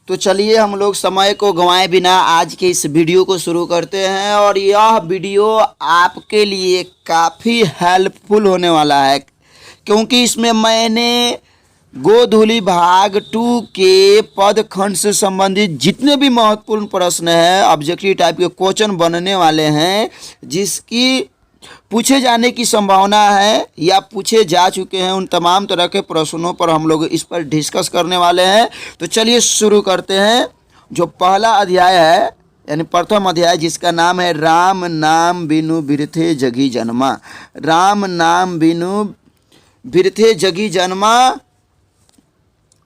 तो चलिए हम लोग समय को गंवाए बिना आज के इस वीडियो को शुरू करते हैं। और यह वीडियो आपके लिए काफ़ी हेल्पफुल होने वाला है, क्योंकि इसमें मैंने गोधूली भाग 2 के पद खंड से संबंधित जितने भी महत्वपूर्ण प्रश्न हैं, ऑब्जेक्टिव टाइप के क्वेश्चन बनने वाले हैं, जिसकी पूछे जाने की संभावना है या पूछे जा चुके हैं, उन तमाम तरह के प्रश्नों पर हम लोग इस पर डिस्कस करने वाले हैं। तो चलिए शुरू करते हैं। जो पहला अध्याय है यानी प्रथम अध्याय, जिसका नाम है राम नाम बिनु बिरथे जगी जन्मा। राम नाम बिनु बिरथे जगी जन्मा,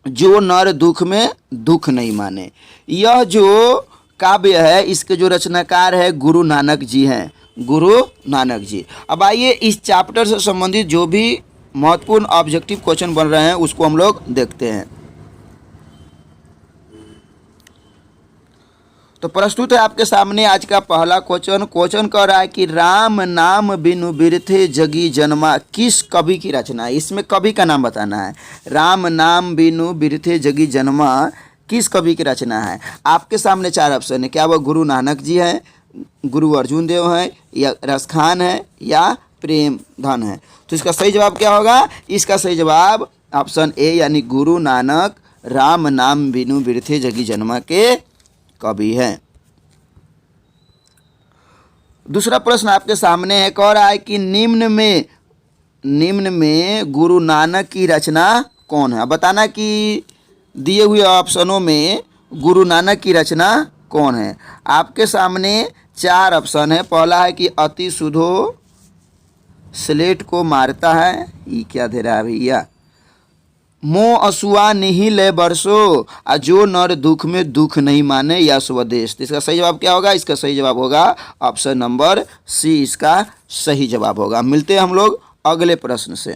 जो नर दुख में दुख नहीं माने। यह जो काव्य है, इसके जो रचनाकार है गुरु नानक जी हैं, गुरु नानक जी। अब आइए इस चैप्टर से संबंधित जो भी महत्वपूर्ण ऑब्जेक्टिव क्वेश्चन बन रहे हैं उसको हम लोग देखते हैं। तो प्रस्तुत है आपके सामने आज का पहला क्वेश्चन। क्वेश्चन कह रहा है कि राम नाम बिनु बिरथे जगी जन्मा किस कवि की रचना है। इसमें कवि का नाम बताना है। राम नाम बिनु बिरथे जगी जन्मा किस कवि की रचना है। आपके सामने 4 ऑप्शन है। क्या वह गुरु नानक जी हैं, गुरु अर्जुन देव हैं, या रसखान है, या प्रेम धन है। तो इसका सही जवाब क्या होगा? इसका सही जवाब ऑप्शन ए यानी गुरु नानक राम नाम बिनु बिरथे जगी जन्मा के कवि है। दूसरा प्रश्न आपके सामने है। कह रहा है कि निम्न में गुरु नानक की रचना कौन है। अब बताना कि दिए हुए ऑप्शनों में गुरु नानक की रचना कौन है। आपके सामने 4 ऑप्शन है। पहला है कि अति सुधो स्लेट को मारता है, ये क्या दे रहा है भैया। मोह असुआ नहीं ले बरसो, आ जो नर दुख में दुख नहीं माने, या स्वदेश। तो इसका सही जवाब क्या होगा? इसका सही जवाब होगा ऑप्शन नंबर सी, इसका सही जवाब होगा। मिलते हैं हम लोग अगले प्रश्न से।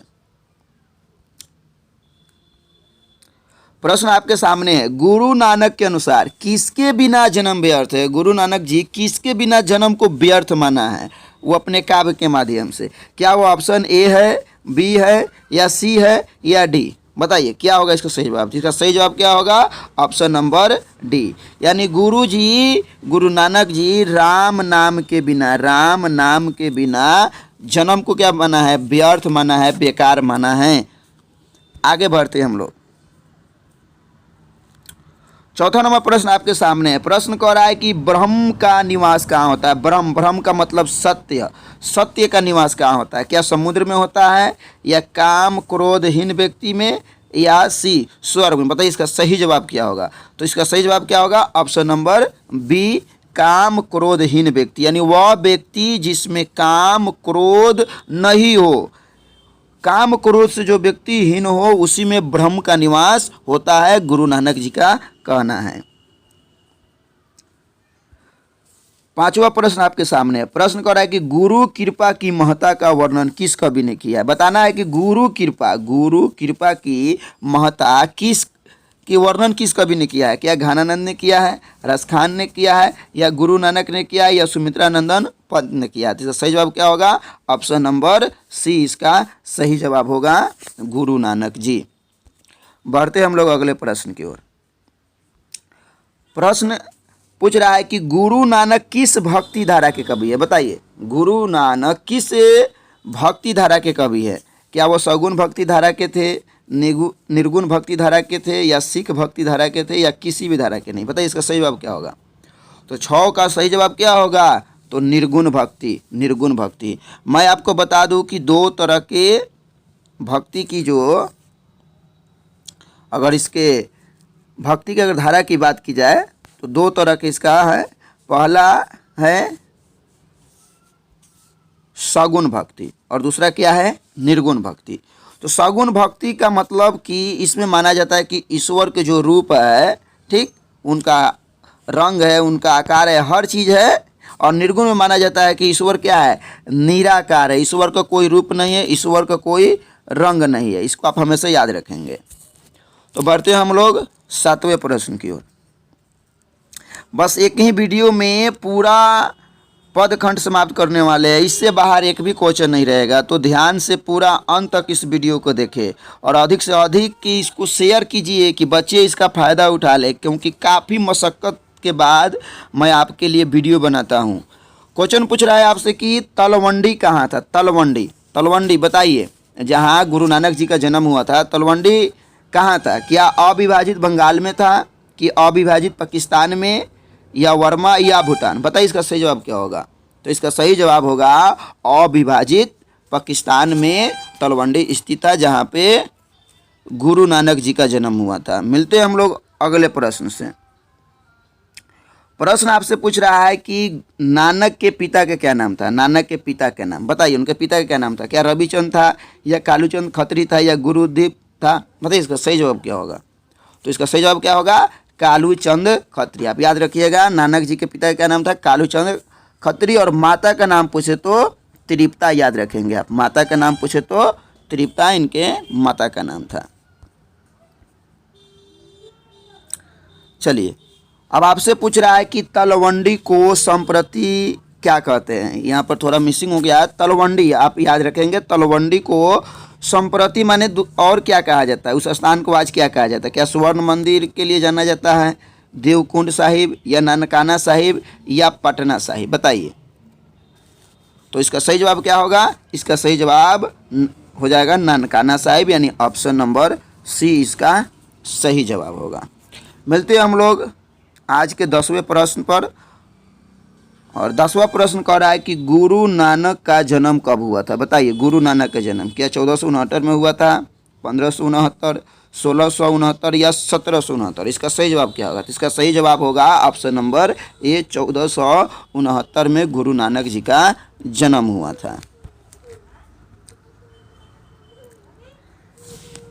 प्रश्न आपके सामने है। गुरु नानक के अनुसार किसके बिना जन्म व्यर्थ है। गुरु नानक जी किसके बिना जन्म को व्यर्थ माना है वो अपने काव्य के माध्यम से। क्या वो ऑप्शन ए है, बी है, या सी है, या डी? बताइए क्या होगा इसका सही जवाब। इसका सही जवाब क्या होगा? ऑप्शन नंबर डी, यानी गुरु नानक जी राम नाम के बिना जन्म को क्या माना है? व्यर्थ माना है, बेकार माना है। आगे बढ़ते हैं हम लोग। चौथा नंबर प्रश्न आपके सामने है। प्रश्न कह रहा है कि ब्रह्म का निवास कहाँ होता है। ब्रह्म का मतलब सत्य का निवास कहाँ होता है। क्या समुद्र में होता है, या काम क्रोधहीन व्यक्ति में, या सी स्वर्ग में? बताइए इसका सही जवाब क्या होगा। तो इसका सही जवाब क्या होगा? ऑप्शन नंबर बी, काम क्रोधहीन व्यक्ति, यानी वह व्यक्ति जिसमें काम क्रोध नहीं हो। काम क्रोध से जो व्यक्ति हीन हो उसी में ब्रह्म का निवास होता है, गुरु नानक जी का कहना है। 5वां प्रश्न आपके सामने है। प्रश्न कर रहा है कि गुरु कृपा की महत्ता का वर्णन किस कवि ने किया है। बताना है कि गुरु कृपा की महत्ता की वर्णन किस कवि ने किया है। क्या घनानंद ने किया है, रसखान ने किया है, या गुरु नानक ने किया है, या सुमित्रानंदन पंत ने किया है। तो सही जवाब क्या होगा? ऑप्शन नंबर सी, इसका सही जवाब होगा गुरु नानक जी। बढ़ते हम लोग अगले प्रश्न की ओर। प्रश्न पूछ रहा है कि गुरु नानक किस भक्ति धारा के कवि है। बताइए गुरु नानक किस भक्ति धारा के कवि है। क्या वो सगुण भक्ति धारा के थे, निर्गुण भक्ति धारा के थे, या सिख भक्ति धारा के थे, या किसी भी धारा के नहीं? बताइए इसका सही जवाब क्या होगा। तो 6 का सही जवाब क्या होगा? तो निर्गुण भक्ति। मैं आपको बता दूं कि 2 तरह के भक्ति की जो, अगर इसके भक्ति की अगर धारा की बात की जाए तो 2 तरह के इसका है। पहला है सगुण भक्ति और दूसरा क्या है? निर्गुण भक्ति। तो सगुण भक्ति का मतलब कि इसमें माना जाता है कि ईश्वर के जो रूप है, ठीक, उनका रंग है, उनका आकार है, हर चीज़ है। और निर्गुण में माना जाता है कि ईश्वर क्या है? निराकार है, ईश्वर का कोई रूप नहीं है, ईश्वर का कोई रंग नहीं है। इसको आप हमेशा याद रखेंगे। तो बढ़ते हैं हम लोग 7वें प्रश्न की ओर। बस एक ही वीडियो में पूरा पद खंड समाप्त करने वाले हैं। इससे बाहर एक भी क्वेश्चन नहीं रहेगा। तो ध्यान से पूरा अंत तक इस वीडियो को देखें और अधिक से अधिक कि इसको शेयर कीजिए कि बच्चे इसका फ़ायदा उठा लें, क्योंकि काफ़ी मशक्क़त के बाद मैं आपके लिए वीडियो बनाता हूँ। क्वेश्चन पूछ रहा है आपसे कि तलवंडी कहाँ था। तलवंडी बताइए, जहाँ गुरु नानक जी का जन्म हुआ था तलवंडी कहाँ था। क्या अविभाजित बंगाल में था, कि अविभाजित पाकिस्तान में, या वर्मा, या भूटान। बताइए इसका सही जवाब क्या होगा। तो इसका सही जवाब होगा अविभाजित पाकिस्तान में तलवंडी स्थित था, जहाँ पे गुरु नानक जी का जन्म हुआ था। मिलते हैं हम लोग अगले प्रश्न से। प्रश्न आपसे पूछ रहा है कि नानक के पिता का क्या नाम था। नानक के पिता का नाम बताइए, उनके पिता का क्या नाम था। क्या रविचंद था, या कालूचंद खत्री था, या गुरुदीप था। बताइए इसका सही जवाब क्या होगा। तो इसका सही जवाब क्या होगा, कालूचंद खत्री। आप याद रखिएगा, नानक जी के पिता का क्या नाम था, कालूचंद खत्री। और माता का नाम पूछे तो तृप्ता याद रखेंगे आप। माता का नाम पूछे तो तृप्ता इनके माता का नाम था। चलिए, अब आपसे पूछ रहा है कि तलवंडी को संप्रति क्या कहते हैं। यहाँ पर थोड़ा मिसिंग हो गया है। तलवंडी आप याद रखेंगे, तलवंडी को संप्रति माने और क्या कहा जाता है, उस स्थान को आज क्या कहा जाता है। क्या स्वर्ण मंदिर के लिए जाना जाता है, देवकुंड साहिब, या ननकाना साहिब, या पटना साहिब। बताइए। तो इसका सही जवाब क्या होगा। इसका सही जवाब हो जाएगा ननकाना साहिब, यानी ऑप्शन नंबर सी इसका सही जवाब होगा। मिलते हैं हम लोग आज के 10वें प्रश्न पर। और 10वां प्रश्न कह रहा है कि गुरु नानक का जन्म कब हुआ था। बताइए, गुरु नानक का जन्म क्या 1469 में हुआ था, 1569, 1669, या 1769। इसका सही जवाब क्या होगा। तो इसका सही जवाब होगा ऑप्शन नंबर ए, 1469 में गुरु नानक जी का जन्म हुआ था।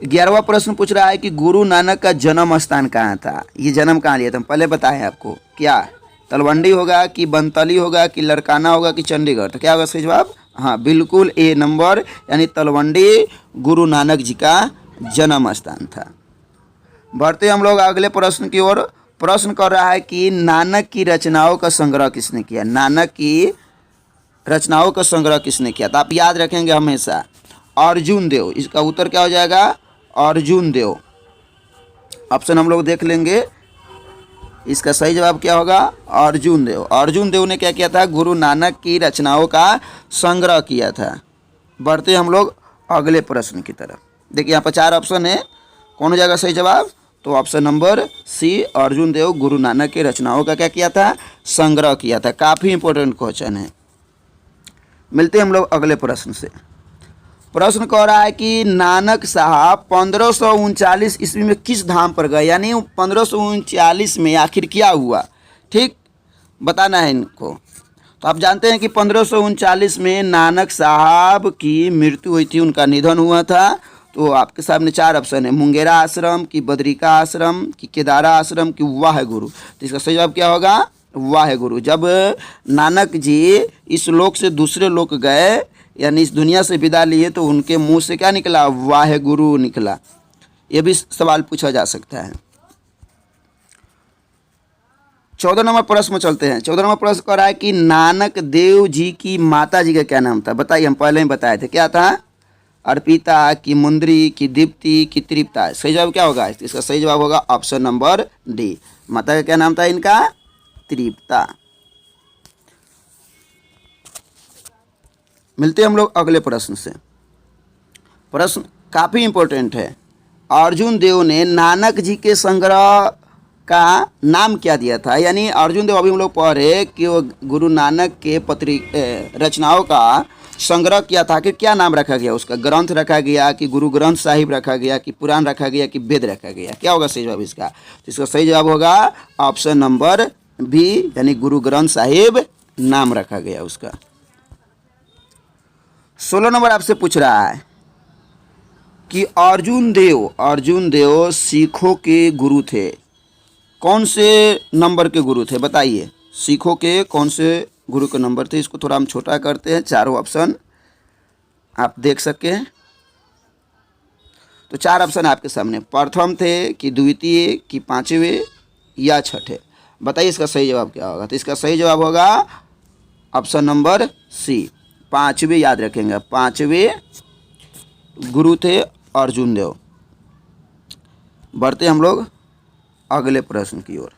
11वां प्रश्न पूछ रहा है कि गुरु नानक का जन्म स्थान कहाँ था। ये जन्म कहाँ लिया था, हम पहले बताएं आपको। क्या तलवंडी होगा, कि बनतली होगा, कि लड़काना होगा, कि चंडीगढ़। तो क्या होगा सही जवाब। हाँ, बिल्कुल ए नंबर, यानी तलवंडी गुरु नानक जी का जन्म स्थान था। बढ़ते हम लोग अगले प्रश्न की ओर। प्रश्न कर रहा है कि नानक की रचनाओं का संग्रह किसने किया। नानक की रचनाओं का संग्रह किसने किया। तो आप याद रखेंगे हमेशा अर्जुन देव। इसका उत्तर क्या हो जाएगा, अर्जुन देव। ऑप्शन हम लोग देख लेंगे। इसका सही जवाब क्या होगा, अर्जुन देव। अर्जुन देव ने क्या किया था, गुरु नानक की रचनाओं का संग्रह किया था। बढ़ते हम लोग अगले प्रश्न की तरफ। देखिए यहाँ पर 4 ऑप्शन है, कौन हो जाएगा सही जवाब। तो ऑप्शन नंबर सी, अर्जुन देव गुरु नानक की रचनाओं का क्या किया था, संग्रह किया था। काफ़ी इंपॉर्टेंट क्वेश्चन है। मिलते हम लोग अगले प्रश्न से। प्रश्न कह रहा है कि नानक साहब 1539 ईस्वी में किस धाम पर गए, यानी 1539 में आखिर क्या हुआ, ठीक बताना है इनको। तो आप जानते हैं कि 1539 में नानक साहब की मृत्यु हुई थी, उनका निधन हुआ था। तो आपके सामने 4 ऑप्शन है, मुंगेरा आश्रम, की बद्रिका आश्रम, की केदारा आश्रम, की वाह गुरु। तो इसका सही जवाब क्या होगा, वाह गुरु। जब नानक जी इस लोक से दूसरे लोक गए, यानी इस दुनिया से विदा लिए, तो उनके मुंह से क्या निकला, वाह गुरु निकला। ये भी सवाल पूछा जा सकता है। 14 नंबर प्रश्न में चलते हैं। 14 नंबर प्रश्न कह रहा है कि नानक देव जी की माता जी का क्या नाम था। बताइए, हम पहले ही बताए थे, क्या था, अर्पिता, की मुंद्री, की दीप्ति, की तृप्ता। सही जवाब क्या होगा, इसका सही जवाब होगा ऑप्शन नंबर डी। माता का क्या नाम था इनका, तृप्ता। मिलते हैं हम लोग अगले प्रश्न से। प्रश्न काफ़ी इंपॉर्टेंट है। अर्जुन देव ने नानक जी के संग्रह का नाम क्या दिया था, यानी अर्जुन देव, अभी हम लोग पढ़ रहे कि वो गुरु नानक के रचनाओं का संग्रह किया था, कि क्या नाम रखा गया उसका, ग्रंथ रखा गया, कि गुरु ग्रंथ साहिब रखा गया, कि पुराण रखा गया, कि वेद रखा गया। क्या होगा सही जवाब इसका, तो इसका सही जवाब होगा ऑप्शन नंबर बी, यानी गुरु ग्रंथ साहिब नाम रखा गया उसका। 16 नंबर आपसे पूछ रहा है कि अर्जुन देव सिखों के गुरु थे, कौन से नंबर के गुरु थे। बताइए, सिखों के कौन से गुरु के नंबर थे। इसको थोड़ा हम छोटा करते हैं, चारों ऑप्शन आप देख सकें। तो 4 ऑप्शन आपके सामने, प्रथम थे, कि द्वितीय, कि पांचवें, या छठे। बताइए इसका सही जवाब क्या होगा। तो इसका सही जवाब होगा ऑप्शन नंबर सी। पांचवें याद रखेंगे, पांचवें गुरु थे अर्जुन देव। बढ़ते हम लोग अगले प्रश्न की ओर।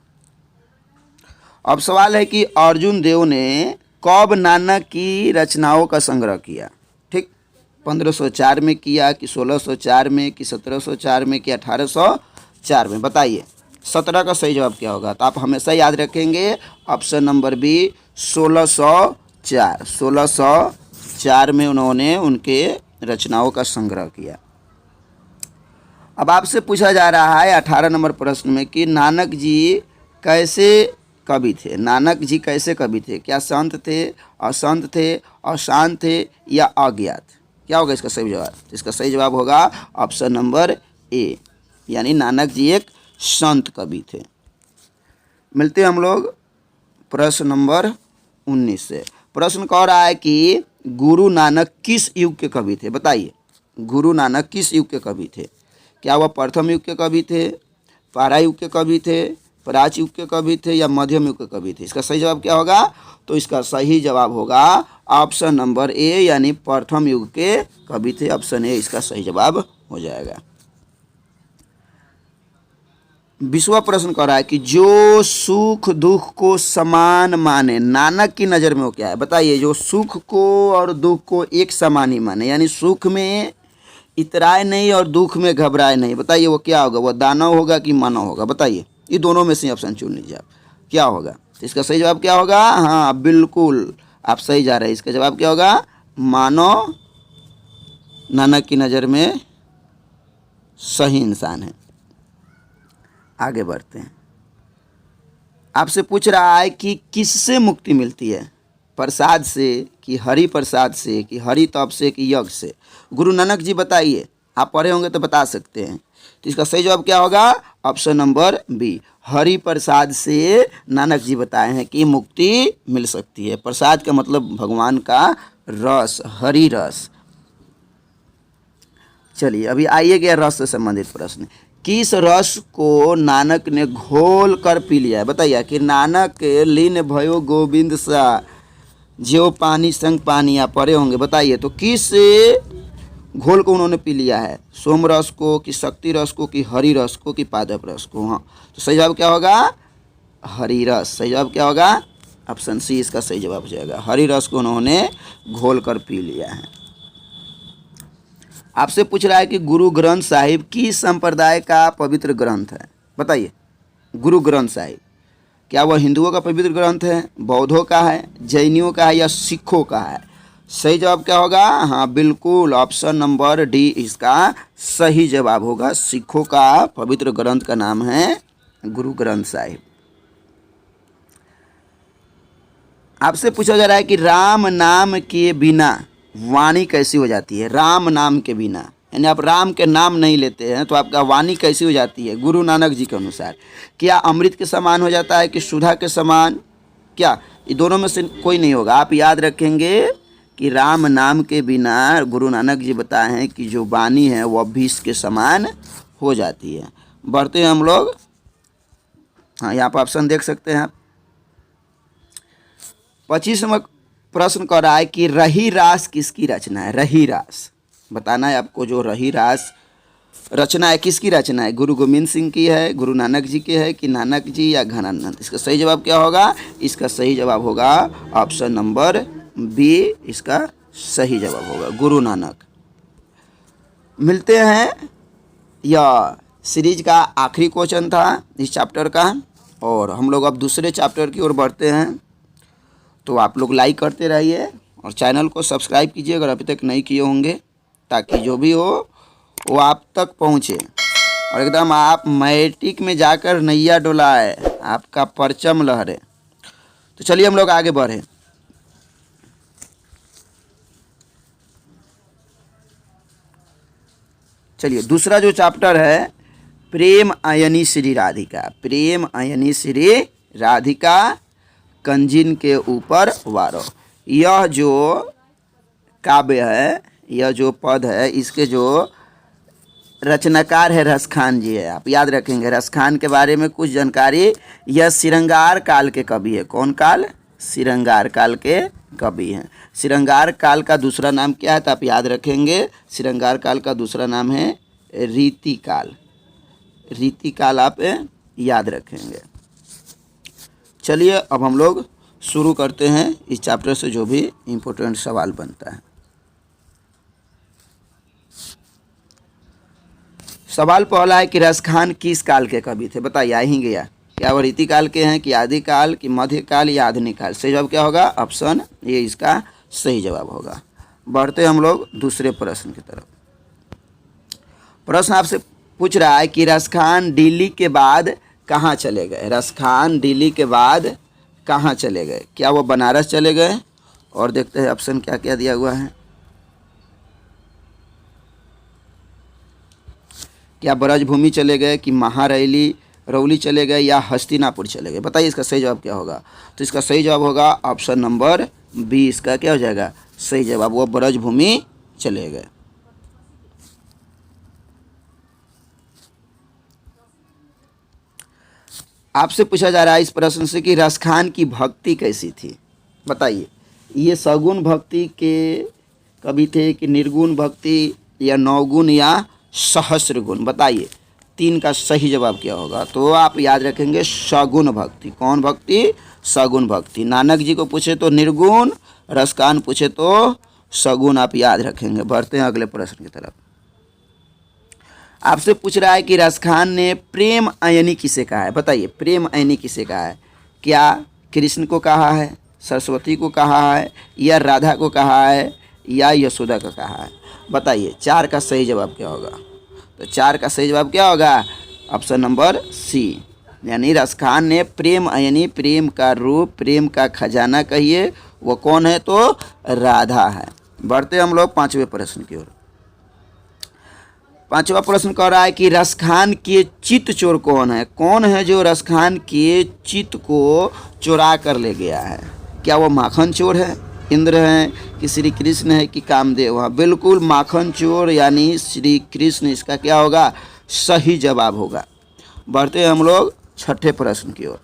अब सवाल है कि अर्जुन देव ने कब नानक की रचनाओं का संग्रह किया। ठीक, 1504 में किया कि 1604 में कि 1704 में कि 1804 में, बताइए 17 का सही जवाब क्या होगा। तो आप हमेशा याद रखेंगे ऑप्शन नंबर बी 1604। 1604 में उन्होंने उनके रचनाओं का संग्रह किया। अब आपसे पूछा जा रहा है 18 नंबर प्रश्न में कि नानक जी कैसे कवि थे। नानक जी कैसे कवि थे, क्या संत थे, असंत थे, अशांत थे या अज्ञात। क्या होगा इसका सही जवाब। इसका सही जवाब होगा ऑप्शन नंबर ए, यानी नानक जी एक संत कवि थे। मिलते हैं हम लोग प्रश्न नंबर 19 से। प्रश्न कह रहा है कि गुरु नानक किस युग के कवि थे। बताइए गुरु नानक किस युग के कवि थे। क्या वह प्रथम युग के कवि थे, पारा युग के कवि थे, प्राच युग के कवि थे या मध्यम युग के कवि थे। इसका सही जवाब क्या होगा। तो इसका सही जवाब होगा ऑप्शन नंबर ए, यानी प्रथम युग के कवि थे। ऑप्शन ए इसका सही जवाब हो जाएगा। 20वां प्रश्न कह रहा है कि जो सुख दुख को समान माने, नानक की नज़र में वो क्या है। बताइए जो सुख को और दुख को एक समान ही माने, यानी सुख में इतराए नहीं और दुख में घबराए नहीं। बताइए वो क्या होगा। वो दानव होगा कि मानव होगा। बताइए ये दोनों में से ऑप्शन चुन लीजिए आप, क्या होगा। तो इसका सही जवाब क्या होगा। हाँ बिल्कुल आप सही जा रहे हैं। इसका जवाब क्या होगा, मानव नानक की नज़र में सही इंसान है। आगे बढ़ते हैं। आपसे पूछ रहा है कि किससे मुक्ति मिलती है, प्रसाद से कि हरि प्रसाद से कि हरि तप से कि यज्ञ से। गुरु नानक जी बताइए, आप पढ़े होंगे तो बता सकते हैं। तो इसका सही जवाब क्या होगा, option number B, Hari Prasad से नानक जी बताए हैं कि मुक्ति मिल सकती है। प्रसाद का मतलब भगवान का रस, हरि रस। चलिए अभी आइए गया रस से संबंधित प्रश्न। किस रस को नानक ने घोल कर पी लिया है। बताइए कि नानक लीन भयो गोविंद सा जो पानी संग पानी, आप पढ़े होंगे। बताइए तो किस घोल को उन्होंने पी लिया है, सोम रस को कि शक्ति रस को कि हरि रस को कि पादप रस को। हाँ तो सही जवाब क्या होगा, हरि रस। सही जवाब क्या होगा, ऑप्शन सी इसका सही जवाब हो जाएगा। हरि रस को उन्होंने घोल कर पी लिया है। आपसे पूछ रहा है कि गुरु ग्रंथ साहिब किस संप्रदाय का पवित्र ग्रंथ है। बताइए गुरु ग्रंथ साहिब क्या वह हिंदुओं का पवित्र ग्रंथ है, बौद्धों का है, जैनियों का है या सिखों का है। सही जवाब क्या होगा, हाँ बिल्कुल ऑप्शन नंबर डी इसका सही जवाब होगा। सिखों का पवित्र ग्रंथ का नाम है गुरु ग्रंथ साहिब। आपसे पूछा जा रहा है कि राम नाम के बिना वाणी कैसी हो जाती है। राम नाम के बिना, यानी आप राम के नाम नहीं लेते हैं तो आपका वाणी कैसी हो जाती है। गुरु नानक जी के अनुसार क्या अमृत के समान हो जाता है कि सुधा के समान, क्या ये दोनों में से कोई नहीं होगा। आप याद रखेंगे कि राम नाम के बिना गुरु नानक जी बताए हैं कि जो वाणी है वह विष के समान हो जाती है। बढ़ते हैं हम लोग, हाँ यहाँ पर ऑप्शन देख सकते हैं आप। 25वां प्रश्न कर रहा है कि रही रास किसकी रचना है। रही रास बताना है आपको। जो रही रास रचना है किसकी रचना है, गुरु गोविंद सिंह की है, गुरु नानक जी की है कि नानक जी या घनानंद। इसका सही जवाब क्या होगा, इसका सही जवाब होगा ऑप्शन नंबर बी, इसका सही जवाब होगा गुरु नानक। मिलते हैं, यह सीरीज का आखिरी क्वेश्चन था इस चैप्टर का और हम लोग अब दूसरे चैप्टर की ओर बढ़ते हैं। तो आप लोग लाइक करते रहिए और चैनल को सब्सक्राइब कीजिए अगर अभी तक नहीं किए होंगे, ताकि जो भी हो वो आप तक पहुँचे और एकदम आप मैट्रिक में जाकर नैया डोलाए, आपका परचम लहरे। तो चलिए हम लोग आगे बढ़े। चलिए दूसरा जो चैप्टर है प्रेम अयनी श्री राधिका। प्रेम अयनी श्री राधिका कंजिन के ऊपर वारो। यह जो काव्य है, यह जो पद है, इसके जो रचनाकार है रसखान जी है। आप याद रखेंगे रसखान के बारे में कुछ जानकारी। यह श्रृंगार काल के कवि है। कौन काल, श्रृंगार काल के कवि हैं। श्रृंगार काल का दूसरा नाम क्या है, तो आप याद रखेंगे श्रृंगार काल का दूसरा नाम है रीतिकाल। रीतिकाल आप याद रखेंगे। चलिए अब हम लोग शुरू करते हैं इस चैप्टर से जो भी इम्पोर्टेंट सवाल बनता है। सवाल पहला है कि रसखान किस काल के कवि थे, बताइए। आ ही गया, क्या वो रीतिकाल के हैं कि आदिकाल कि मध्यकाल या आधुनिक काल। सही जवाब क्या होगा, ऑप्शन ये इसका सही जवाब होगा। बढ़ते हम लोग दूसरे प्रश्न की तरफ। प्रश्न आपसे पूछ रहा है कि रसखान दिल्ली के बाद कहाँ चले गए। रसखान दिल्ली के बाद कहाँ चले गए, क्या वो बनारस चले गए, और देखते हैं ऑप्शन क्या क्या दिया हुआ है। क्या ब्रजभूमि चले गए कि महारैली रौली चले गए या हस्तिनापुर चले गए, बताइए इसका सही जवाब क्या होगा। तो इसका सही जवाब होगा ऑप्शन नंबर बी, इसका क्या हो जाएगा सही जवाब, वो ब्रजभूमि चले गए। आपसे पूछा जा रहा है इस प्रश्न से कि रसखान की भक्ति कैसी थी, बताइए। ये सगुण भक्ति के कवि थे कि निर्गुण भक्ति या नवगुण या सहस्र गुण, बताइए। तीन का सही जवाब क्या होगा, तो आप याद रखेंगे सगुण भक्ति। कौन भक्ति, सगुण भक्ति। नानक जी को पूछे तो निर्गुण, रसखान पूछे तो सगुण, आप याद रखेंगे। बढ़ते हैं अगले प्रश्न की तरफ। आपसे पूछ रहा है कि रसखान ने प्रेम अयनी किसे कहा है, बताइए। प्रेम अयनी किसे कहा है, क्या कृष्ण को कहा है, सरस्वती को कहा है, या राधा को कहा है, या यशोदा को कहा है, बताइए। चार का सही जवाब क्या होगा, तो चार का सही जवाब क्या होगा ऑप्शन नंबर सी, यानी रसखान ने प्रेम अयनी, प्रेम का रूप, प्रेम का खजाना कहिए, वो कौन है, तो राधा है। बढ़ते हम लोग पांचवें प्रश्न की ओर। पांचवा प्रश्न कह रहा है कि रसखान के चित्त चोर कौन है, कौन है जो रसखान के चित्त को चुरा कर ले गया है। क्या वो माखन चोर है, इंद्र हैं, कि श्री कृष्ण है, कि कामदेव है। बिल्कुल माखन चोर यानी श्री कृष्ण इसका क्या होगा सही जवाब होगा। बढ़ते हम लोग छठे प्रश्न की ओर।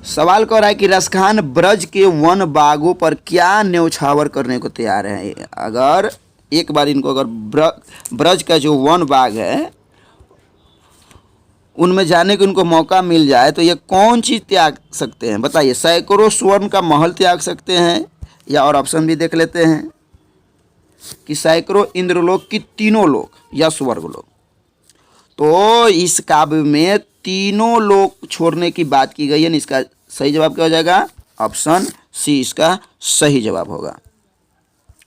सवाल कह रहा है कि रसखान ब्रज के वन बागों पर क्या न्यौछावर करने को तैयार है। अगर एक बार इनको अगर ब्रज का जो वन बाग है उनमें जाने को उनको मौका मिल जाए तो ये कौन चीज़ त्याग सकते हैं, बताइए। सैकड़ों स्वर्ण का महल त्याग सकते हैं, या और ऑप्शन भी देख लेते हैं कि सैकड़ों इंद्रलोक की तीनों लोक या स्वर्ग लोक। तो इस काव्य में तीनों लोक छोड़ने की बात की गई है, इसका सही जवाब क्या हो जाएगा ऑप्शन सी, इसका सही जवाब होगा।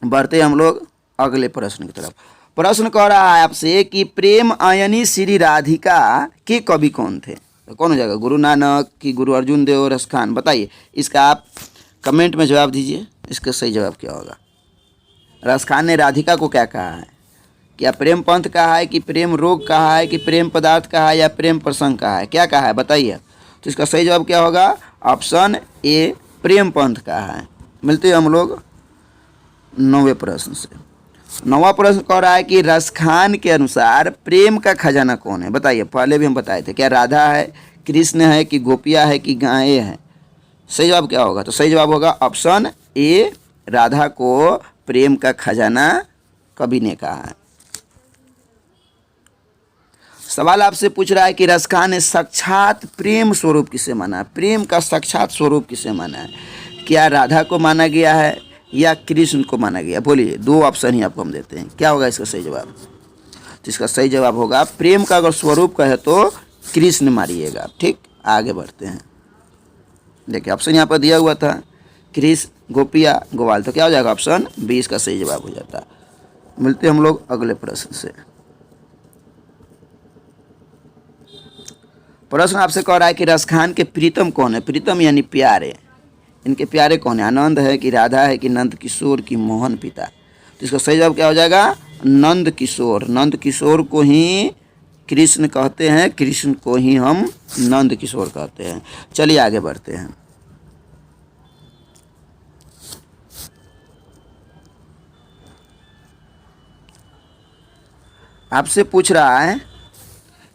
बढ़ते हम लोग अगले प्रश्न की तरफ। प्रश्न कह रहा है आपसे कि प्रेम अयनी श्री राधिका के कवि कौन थे, तो कौन हो जाएगा, गुरु नानक कि गुरु अर्जुन देव रसखान, बताइए। इसका आप कमेंट में जवाब दीजिए, इसका सही जवाब क्या होगा। रसखान ने राधिका को क्या कहा है, क्या प्रेम पंथ कहा है, कि प्रेम रोग कहा है, कि प्रेम पदार्थ कहा है, या प्रेम प्रसंग कहा है, क्या कहा है, बताइए। तो इसका सही जवाब क्या होगा ऑप्शन ए, प्रेम पंथ कहा है। मिलते हैं हम लोग नौवें प्रश्न से। नौवां प्रश्न कह रहा है कि रसखान के अनुसार प्रेम का खजाना कौन है, बताइए। पहले भी हम बताए थे, क्या राधा है, कृष्ण है, कि गोपिया है, कि गायें हैं। सही जवाब क्या होगा, तो सही जवाब होगा ऑप्शन ए, राधा को प्रेम का खजाना कवि ने कहा है। सवाल आपसे पूछ रहा है कि रसखान ने साक्षात प्रेम स्वरूप किसे माना है, प्रेम का साक्षात स्वरूप किसे माना है। क्या राधा को माना गया है या कृष्ण को माना गया, बोलिए। दो ऑप्शन ही आपको हम देते हैं, क्या होगा इसका सही जवाब। तो इसका सही जवाब होगा प्रेम का अगर स्वरूप कहे तो कृष्ण मारिएगा। ठीक, आगे बढ़ते हैं। देखिए ऑप्शन यहाँ पर दिया हुआ था कृष्ण, गोपिया, गोवाल, तो क्या हो जाएगा ऑप्शन बी, इसका सही जवाब हो जाता। मिलते हम लोग अगले प्रश्न से। प्रश्न आपसे कह रहा है कि रसखान के प्रीतम कौन है, प्रीतम यानी प्यारे, इनके प्यारे कौन है, आनंद है, कि राधा है, कि नंद किशोर, कि मोहन पिता। तो इसका सही जवाब क्या हो जाएगा नंद किशोर। नंद किशोर को ही कृष्ण कहते हैं, कृष्ण को ही हम नंद किशोर कहते हैं। चलिए आगे बढ़ते हैं। आपसे पूछ रहा है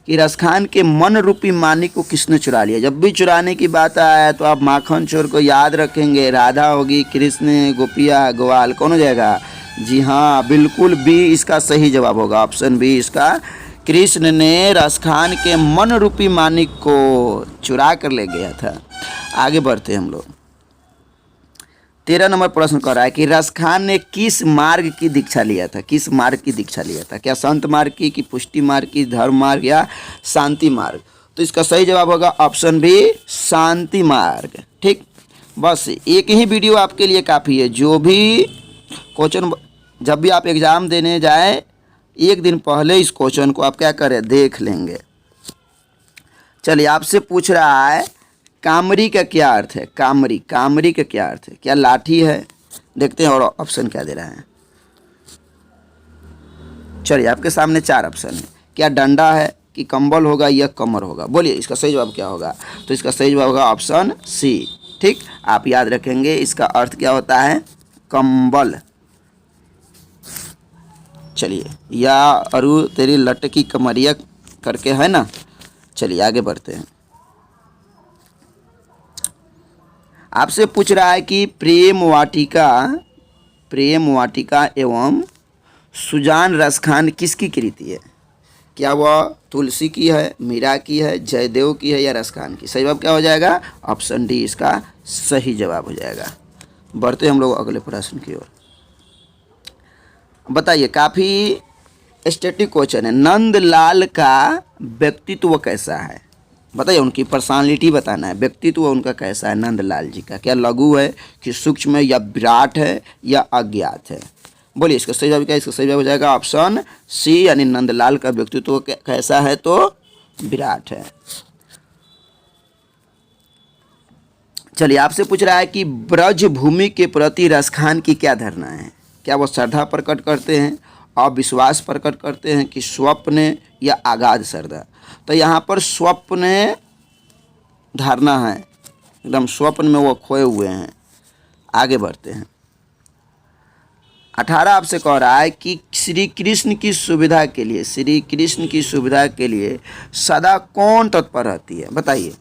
कि रसखान के मन रूपी मानिक को किसने चुरा लिया। जब भी चुराने की बात आए तो आप माखन चोर को याद रखेंगे। राधा होगी, कृष्ण, गोपिया, ग्वाल, कौन हो जाएगा? जी हाँ, बिल्कुल बी इसका सही जवाब होगा। ऑप्शन बी इसका, कृष्ण ने रसखान के मन रूपी मानिक को चुरा कर ले गया था। आगे बढ़ते हैं हम लोग। 13 नंबर प्रश्न कर रहा है कि रसखान ने किस मार्ग की दीक्षा लिया था। किस मार्ग की दीक्षा लिया था? क्या संत मार्ग की, कि पुष्टि मार्ग की, धर्म मार्ग या शांति मार्ग? तो इसका सही जवाब होगा ऑप्शन बी, शांति मार्ग। ठीक, बस एक ही वीडियो आपके लिए काफ़ी है। जो भी क्वेश्चन, जब भी आप एग्ज़ाम देने जाए एक दिन पहले इस क्वेश्चन को आप क्या करें, देख लेंगे। चलिए, आपसे पूछ रहा है कामरी का क्या अर्थ है। कामरी, कामरी का क्या अर्थ है? क्या लाठी है? देखते हैं और ऑप्शन क्या दे रहा है। चलिए, आपके सामने 4 ऑप्शन है। क्या डंडा है, कि कंबल होगा, या कमर होगा? बोलिए इसका सही जवाब क्या होगा। तो इसका सही जवाब होगा ऑप्शन सी। ठीक, आप याद रखेंगे इसका अर्थ क्या होता है, कंबल। चलिए, या अरु तेरी लटकी कमरिया करके है ना। चलिए आगे बढ़ते हैं। आपसे पूछ रहा है कि प्रेम वाटिका एवं सुजान रसखान किसकी कृति है। क्या वह तुलसी की है, मीरा की है, जयदेव की है, या रसखान की? सही जवाब क्या हो जाएगा? ऑप्शन डी इसका सही जवाब हो जाएगा। बढ़ते हम लोग अगले प्रश्न की ओर। बताइए, काफ़ी स्टैटिक क्वेश्चन है। नंदलाल का व्यक्तित्व कैसा है? बताइए, उनकी पर्सनालिटी बताना है। व्यक्तित्व उनका कैसा है नंदलाल जी का? क्या लघु है, कि सूक्ष्म है, या विराट है, या अज्ञात है? बोलिए इसका सही जवाब क्या है? इसका सही जवाब हो जाएगा ऑप्शन सी, यानी नंदलाल का व्यक्तित्व कैसा है, तो विराट है। चलिए, आपसे पूछ रहा है कि ब्रज भूमि के प्रति रसखान की क्या धारणा है। क्या वो श्रद्धा प्रकट करते हैं, अविश्वास प्रकट करते हैं, कि स्वप्न या अगाध श्रद्धा? तो यहाँ पर स्वप्न धारणा है, एकदम स्वप्न में वो खोए हुए हैं। आगे बढ़ते हैं। 18 आपसे कह रहा है कि श्री कृष्ण की सुविधा के लिए सदा कौन तत्पर रहती है। बताइए,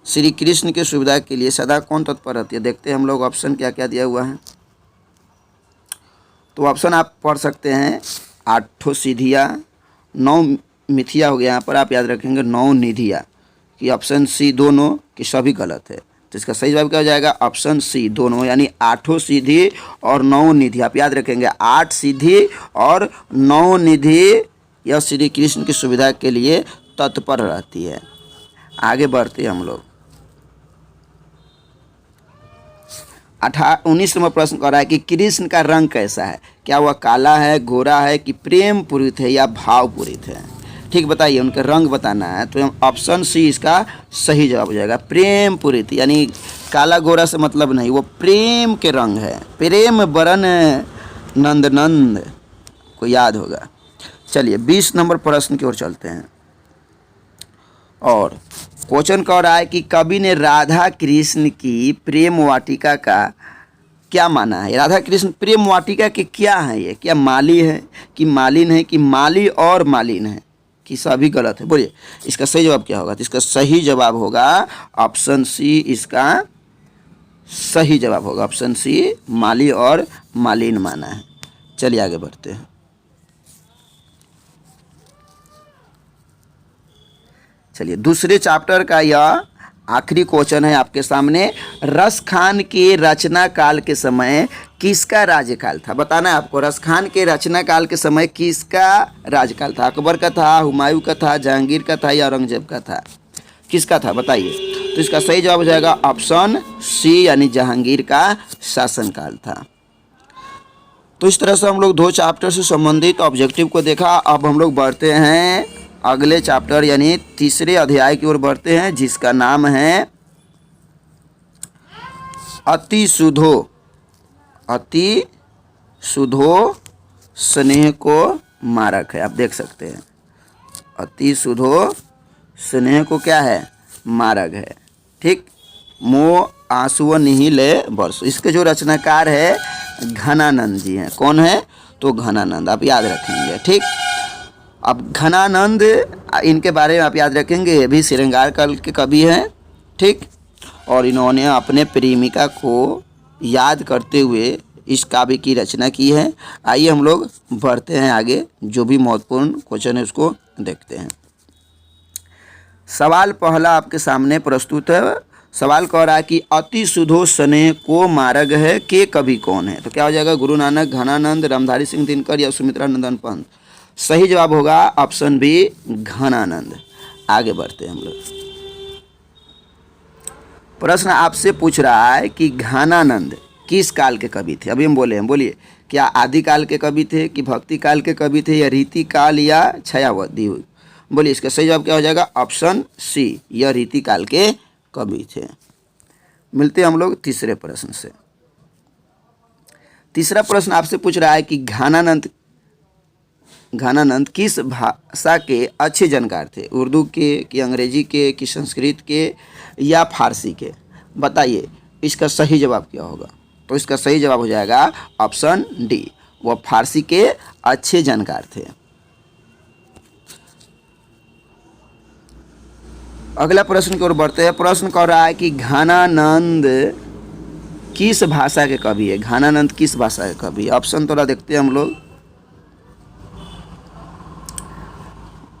श्री कृष्ण की सुविधा के लिए सदा कौन तत्पर रहती है? देखते हैं हम लोग ऑप्शन क्या क्या दिया हुआ है। तो ऑप्शन आप पढ़ सकते हैं 8 सिधिया, 9 मिथिया हो गया। यहाँ पर आप याद रखेंगे 9 निधिया, कि ऑप्शन सी दोनों, कि सभी गलत है। तो इसका सही जवाब क्या हो जाएगा? ऑप्शन सी दोनों, यानी 8 सीधी और 9 निधि। आप याद रखेंगे 8 सीधी और 9 निधि, यह श्री कृष्ण की सुविधा के लिए तत्पर रहती है। आगे बढ़ते हैं हम लोग। 19 नंबर प्रश्न कर रहा है कि कृष्ण का रंग कैसा है। क्या वह काला है, गोरा है, कि प्रेम पूरित है, या भावपूरित है? ठीक, बताइए, उनका रंग बताना है। तो ऑप्शन सी इसका सही जवाब हो जाएगा, प्रेम पूरित। यानी काला गोरा से मतलब नहीं, वो प्रेम के रंग है। प्रेम बरन नंद को याद होगा। चलिए 20 नंबर प्रश्न की ओर चलते हैं। और क्वेश्चन कह रहा है कि कवि ने राधा कृष्ण की प्रेम वाटिका का क्या माना है। राधा कृष्ण प्रेम वाटिका के क्या है? ये क्या माली है, कि मालिन है, कि माली और मालिन है, कि सभी गलत है? बोलिए इसका सही जवाब क्या होगा। तो इसका सही जवाब होगा ऑप्शन सी, इसका सही जवाब होगा ऑप्शन सी, माली और मालिन माना है। चलिए आगे बढ़ते हैं। चलिए दूसरे चैप्टर का यह आखिरी क्वेश्चन है आपके सामने। रसखान के रचना काल के समय किसका राज्यकाल था? बताना है आपको, रसखान के रचना काल के समय किसका राज्यकाल था? अकबर का था, हुमायूं का था, जहांगीर का था, या औरंगजेब का था? किसका था बताइए। तो इसका सही जवाब हो जाएगा ऑप्शन सी, यानी जहांगीर का शासनकाल था। तो इस तरह से हम लोग 2 चैप्टर से संबंधित ऑब्जेक्टिव को देखा। अब हम लोग बढ़ते हैं अगले चैप्टर यानी तीसरे अध्याय की ओर बढ़ते हैं, जिसका नाम है अति सुधो स्नेह को मारक है। आप देख सकते हैं अति सुधो स्नेह को क्या है, मारक है। ठीक, मोह आंसुओं निहिले बरसो। इसके जो रचनाकार है घनानंद जी हैं। कौन है? तो घनानंद, आप याद रखेंगे। ठीक, अब घनानंद, इनके बारे में आप याद रखेंगे, ये भी श्रृंगार काल के कवि हैं, ठीक। और इन्होंने अपने प्रेमिका को याद करते हुए इस काव्य की रचना की है। आइए हम लोग बढ़ते हैं आगे, जो भी महत्वपूर्ण क्वेश्चन है उसको देखते हैं। सवाल पहला आपके सामने प्रस्तुत है। सवाल कह रहा है कि अति सुधो स्नेह को मार्ग है के कवि कौन है? तो क्या हो जाएगा? गुरु नानक, घनानंद, रामधारी सिंह दिनकर या सुमित्रा नंदन पंत। सही जवाब होगा ऑप्शन बी, घनानंद। आगे बढ़ते हैं हम लोग। प्रश्न आपसे पूछ रहा है कि घनानंद किस काल के कवि थे? अभी हम बोलिए, क्या आदि काल के कवि थे, कि भक्ति काल के कवि थे, या रीति काल या छायावधि? बोलिए, इसका सही जवाब क्या हो जाएगा? ऑप्शन सी, यह रीति काल के कवि थे। मिलते हैं हम लोग तीसरे प्रश्न से। तीसरा प्रश्न आपसे पूछ रहा है कि घनानंद किस भाषा के अच्छे जानकार थे? उर्दू के, कि अंग्रेजी के, कि संस्कृत के, या फारसी के? बताइए इसका सही जवाब क्या होगा? तो इसका सही जवाब हो जाएगा ऑप्शन डी, वह फारसी के अच्छे जानकार थे। अगला प्रश्न की ओर बढ़ते हैं। प्रश्न कह रहा है कि घनानंद किस भाषा के कवि है? घनानंद किस भाषा के कवि? ऑप्शन थोड़ा देखते हैं हम लोग।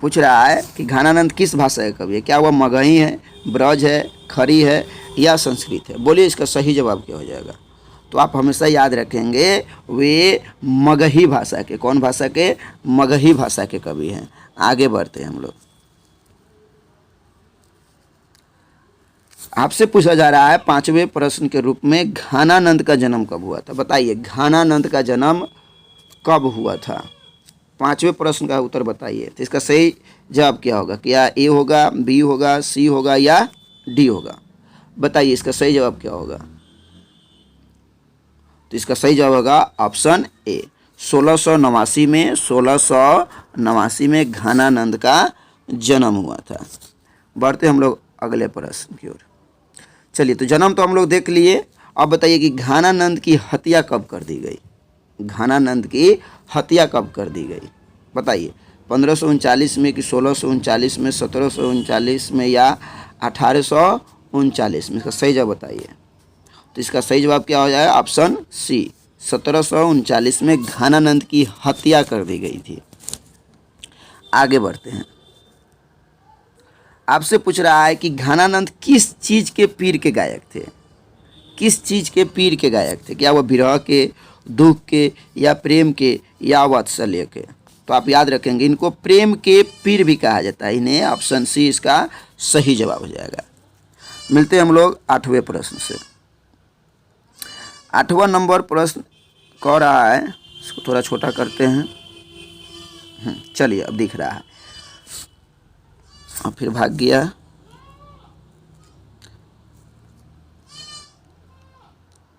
पूछ रहा है कि घनानंद किस भाषा के कवि है? क्या वह मगही है, ब्रज है, खड़ी है, या संस्कृत है? बोलिए इसका सही जवाब क्या हो जाएगा? तो आप हमेशा याद रखेंगे वे मगही भाषा के, कौन भाषा के? मगही भाषा के कवि हैं। आगे बढ़ते हैं हम लोग। आपसे पूछा जा रहा है पांचवें प्रश्न के रूप में, घनानंद का जन्म कब हुआ था? बताइए घनानंद का जन्म कब हुआ था? पांचवें प्रश्न का उत्तर बताइए। तो इसका सही जवाब क्या होगा? क्या ए होगा, बी होगा, सी होगा, या डी होगा? बताइए इसका सही जवाब क्या होगा? तो इसका सही जवाब होगा ऑप्शन ए, 1689 में घनानंद का जन्म हुआ था। बढ़ते हम लोग अगले प्रश्न की ओर। चलिए, तो जन्म तो हम लोग देख लिए। अब बताइए कि घनानंद की हत्या कब कर दी गई? घनानंद की हत्या कब कर दी गई? बताइए, 1539 में, कि 1639 में, 1739 में, या 1839 में? इसका सही जवाब बताइए। तो इसका सही जवाब क्या हो जाएगा? ऑप्शन सी, 1739 में घनानंद की हत्या कर दी गई थी। आगे बढ़ते हैं। आपसे पूछ रहा है कि घनानंद किस चीज़ के पीर के गायक थे? किस चीज़ के पीर के गायक थे? क्या वह विरह के, दुख के, या प्रेम के, या वात्सल्य के? तो आप याद रखेंगे इनको प्रेम के पीर भी कहा जाता है इन्हें। ऑप्शन सी इसका सही जवाब हो जाएगा। मिलते हैं हम लोग आठवें प्रश्न से। आठवां नंबर प्रश्न कह रहा है, इसको थोड़ा छोटा करते हैं। चलिए, अब दिख रहा है और फिर भाग गया।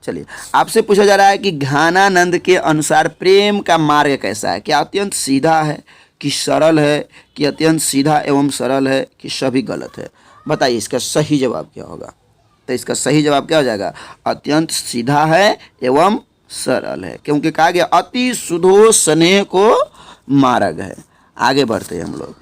चलिए, आपसे पूछा जा रहा है कि घनानंद के अनुसार प्रेम का मार्ग कैसा है? क्या अत्यंत सीधा है, कि सरल है, कि अत्यंत सीधा एवं सरल है, कि सभी गलत है? बताइए इसका सही जवाब क्या होगा? तो इसका सही जवाब क्या हो जाएगा? अत्यंत सीधा है एवं सरल है, क्योंकि कहा गया अति सुधो स्नेह को मार्ग है। आगे बढ़ते हैं हम लोग।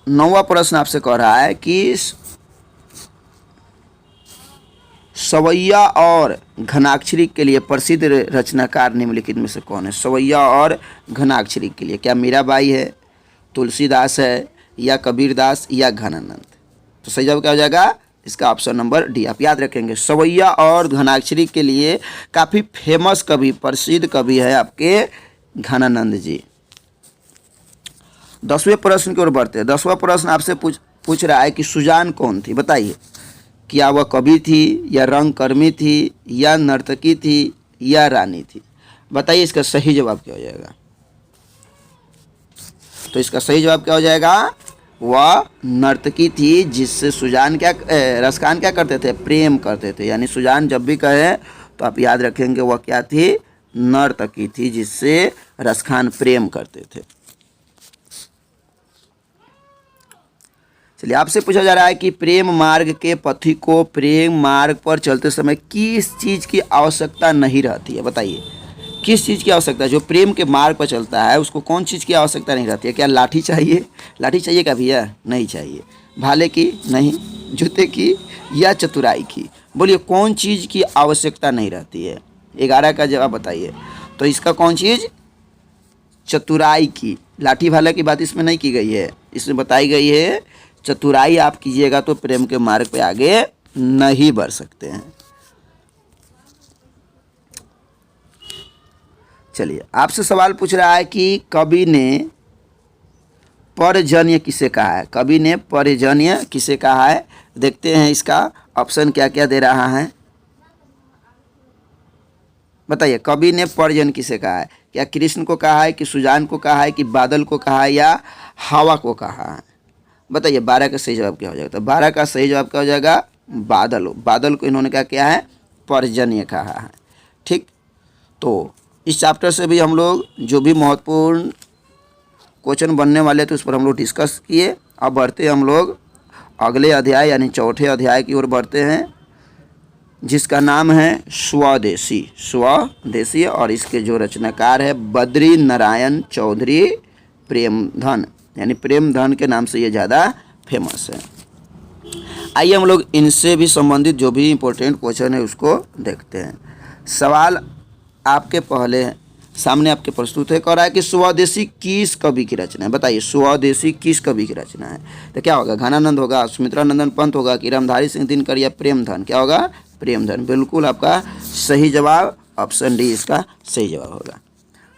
नौवां प्रश्न आपसे कह रहा है कि सवैया और घनाक्षरी के लिए प्रसिद्ध रचनाकार निम्नलिखित में से कौन है? सवैया और घनाक्षरी के लिए क्या मीराबाई है, तुलसीदास है, या कबीरदास, या घनानंद? तो सही जवाब क्या हो जाएगा? इसका ऑप्शन नंबर डी। आप याद रखेंगे सवैया और घनाक्षरी के लिए काफ़ी फेमस कवि, प्रसिद्ध कवि है आपके घनानंद जी। 10वें प्रश्न की ओर बढ़ते हैं। 10वां प्रश्न आपसे पूछ रहा है कि सुजान कौन थी? बताइए, क्या वह कवि थी, या रंगकर्मी थी, या नर्तकी थी, या रानी थी? बताइए इसका सही जवाब क्या हो जाएगा? तो इसका सही जवाब क्या हो जाएगा? वह नर्तकी थी, जिससे सुजान रसखान क्या करते थे? प्रेम करते थे। यानी सुजान जब भी कहे तो आप याद रखेंगे वह क्या थी? नर्तकी थी, जिससे रसखान प्रेम करते थे। चलिए, आपसे पूछा जा रहा है कि प्रेम मार्ग के पथिक को प्रेम मार्ग पर चलते समय किस चीज़ की आवश्यकता नहीं रहती है? बताइए, किस चीज़ की आवश्यकता है? जो प्रेम के मार्ग पर चलता है उसको कौन चीज़ की आवश्यकता नहीं रहती है? क्या लाठी चाहिए? लाठी चाहिए क्या भैया? नहीं चाहिए। भाले की? नहीं। जूते की या चतुराई की? बोलिए, कौन चीज़ की आवश्यकता नहीं रहती है? 11 का जवाब बताइए। तो इसका कौन चीज़? चतुराई की। लाठी भाला की बात इसमें नहीं की गई है, इसमें बताई गई है चतुराई आप कीजिएगा तो प्रेम के मार्ग पे आगे नहीं बढ़ सकते हैं। चलिए, आपसे सवाल पूछ रहा है कि कवि ने परजन्य किसे कहा है? कवि ने परजन्य किसे कहा है? देखते हैं इसका ऑप्शन क्या क्या दे रहा है। बताइए, कवि ने परजन्य किसे कहा है? क्या कृष्ण को कहा है, कि सुजान को कहा है, कि बादल को कहा है, या हवा को कहा है? बताइए, 12 का सही जवाब क्या हो जाएगा? तो 12 का सही जवाब क्या हो जाएगा? बादल। बादल को इन्होंने क्या किया है? परजन्य कहा है। ठीक, तो इस चैप्टर से भी हम लोग जो भी महत्वपूर्ण क्वेश्चन बनने वाले थे उस पर हम लोग डिस्कस किए। अब बढ़ते हम लोग अगले अध्याय यानी चौथे अध्याय की ओर बढ़ते हैं, जिसका नाम है स्वदेशी। स्वदेशी, और इसके जो रचनाकार है बद्री नारायण चौधरी प्रेमधन, यानी प्रेमधन के नाम से ये ज़्यादा फेमस है। आइए हम लोग इनसे भी संबंधित जो भी इम्पोर्टेंट क्वेश्चन है उसको देखते हैं। सवाल आपके पहले सामने आपके प्रस्तुत है, कह रहा है कि स्वदेशी किस कवि की रचना है? बताइए, स्वदेशी किस कवि की रचना है? तो क्या होगा? घनानंद होगा, सुमित्रा नंदन पंत होगा, कि रामधारी सिंह दिनकर, या प्रेमधन? क्या होगा? प्रेमधन। बिल्कुल आपका सही जवाब ऑप्शन डी इसका सही जवाब होगा।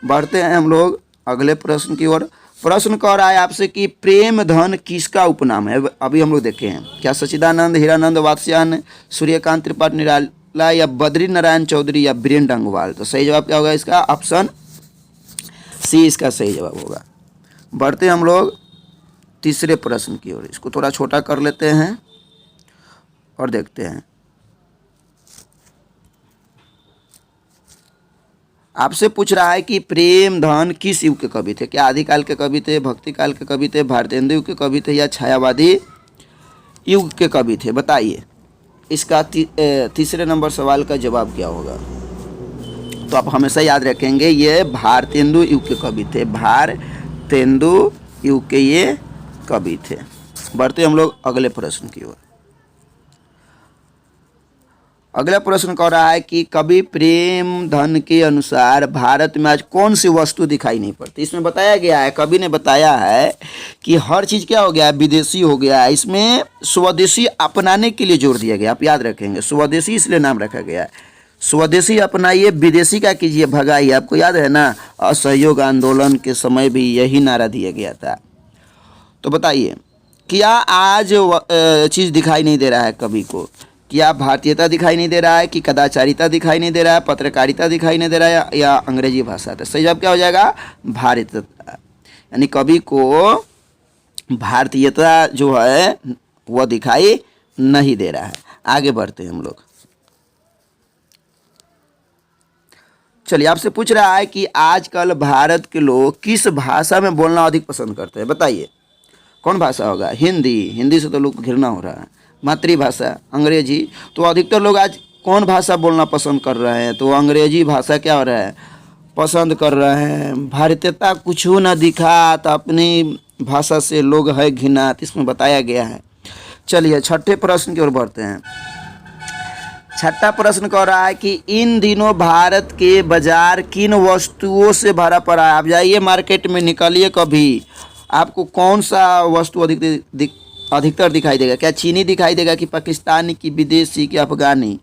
बढ़ते हैं हम लोग अगले प्रश्न की ओर। प्रश्न कह रहा है आपसे कि प्रेमधन किसका उपनाम है? अभी हम लोग देखे हैं, क्या सच्चिदानंद, हीरानंद, वात्स्यायन, सूर्यकांत त्रिपाठी निराला, या बद्री नारायण चौधरी, या वीरेंद्र डंगवाल? तो सही जवाब क्या होगा इसका? ऑप्शन सी इसका सही जवाब होगा। बढ़ते हम लोग तीसरे प्रश्न की ओर। इसको थोड़ा छोटा कर लेते हैं और देखते हैं। आपसे पूछ रहा है कि प्रेमधन किस युग के कवि थे? क्या आदिकाल के कवि थे, भक्ति काल के कवि थे, भारतेंदु युग के कवि थे, या छायावादी युग के कवि थे? बताइए, इसका तीसरे नंबर सवाल का जवाब क्या होगा? तो आप हमेशा याद रखेंगे ये भारतेंदु युग के कवि थे। भारतेंदु युग के ये कवि थे। बढ़ते हम लोग अगले प्रश्न की ओर। अगला प्रश्न कह रहा है कि कवि प्रेमधन के अनुसार भारत में आज कौन सी वस्तु दिखाई नहीं पड़ती? इसमें बताया गया है, कवि ने बताया है कि हर चीज़ क्या हो गया है? विदेशी हो गया है। इसमें स्वदेशी अपनाने के लिए जोर दिया गया। आप याद रखेंगे, स्वदेशी इसलिए नाम रखा गया है। स्वदेशी अपनाइए, विदेशी का कीजिए भगाइए। आपको याद है ना, असहयोग आंदोलन के समय भी यही नारा दिया गया था। तो बताइए, क्या आज चीज़ दिखाई नहीं दे रहा है कवि को? क्या भारतीयता दिखाई नहीं दे रहा है, कि कदाचारिता दिखाई नहीं दे रहा है, पत्रकारिता दिखाई नहीं दे रहा है, या अंग्रेजी भाषा? तो सही जवाब क्या हो जाएगा? भारतीयता। यानी कवि को भारतीयता जो है वह दिखाई नहीं दे रहा है। आगे बढ़ते हैं हम लोग। चलिए, आपसे पूछ रहा है कि आजकल भारत के लोग किस भाषा में बोलना अधिक पसंद करते हैं? बताइए, कौन भाषा होगा? हिंदी। हिंदी से तो लोग घृणा हो रहा है। मातृभाषा अंग्रेजी। तो अधिकतर लोग आज कौन भाषा बोलना पसंद कर रहे हैं? तो अंग्रेजी भाषा क्या हो रहा है? पसंद कर रहे हैं। भारतीयता कुछ ना दिखा तो अपनी भाषा से लोग है घृणा, इसमें बताया गया है। चलिए, छठे प्रश्न की ओर बढ़ते हैं। छठा प्रश्न कह रहा है कि इन दिनों भारत के बाजार किन वस्तुओं से भरा पड़ा है? आप जाइए मार्केट में, निकलिए कभी, आपको कौन सा वस्तु अधिकतर दिखाई देगा? क्या चीनी दिखाई देगा, कि पाकिस्तानी, की विदेशी, की अफगानी?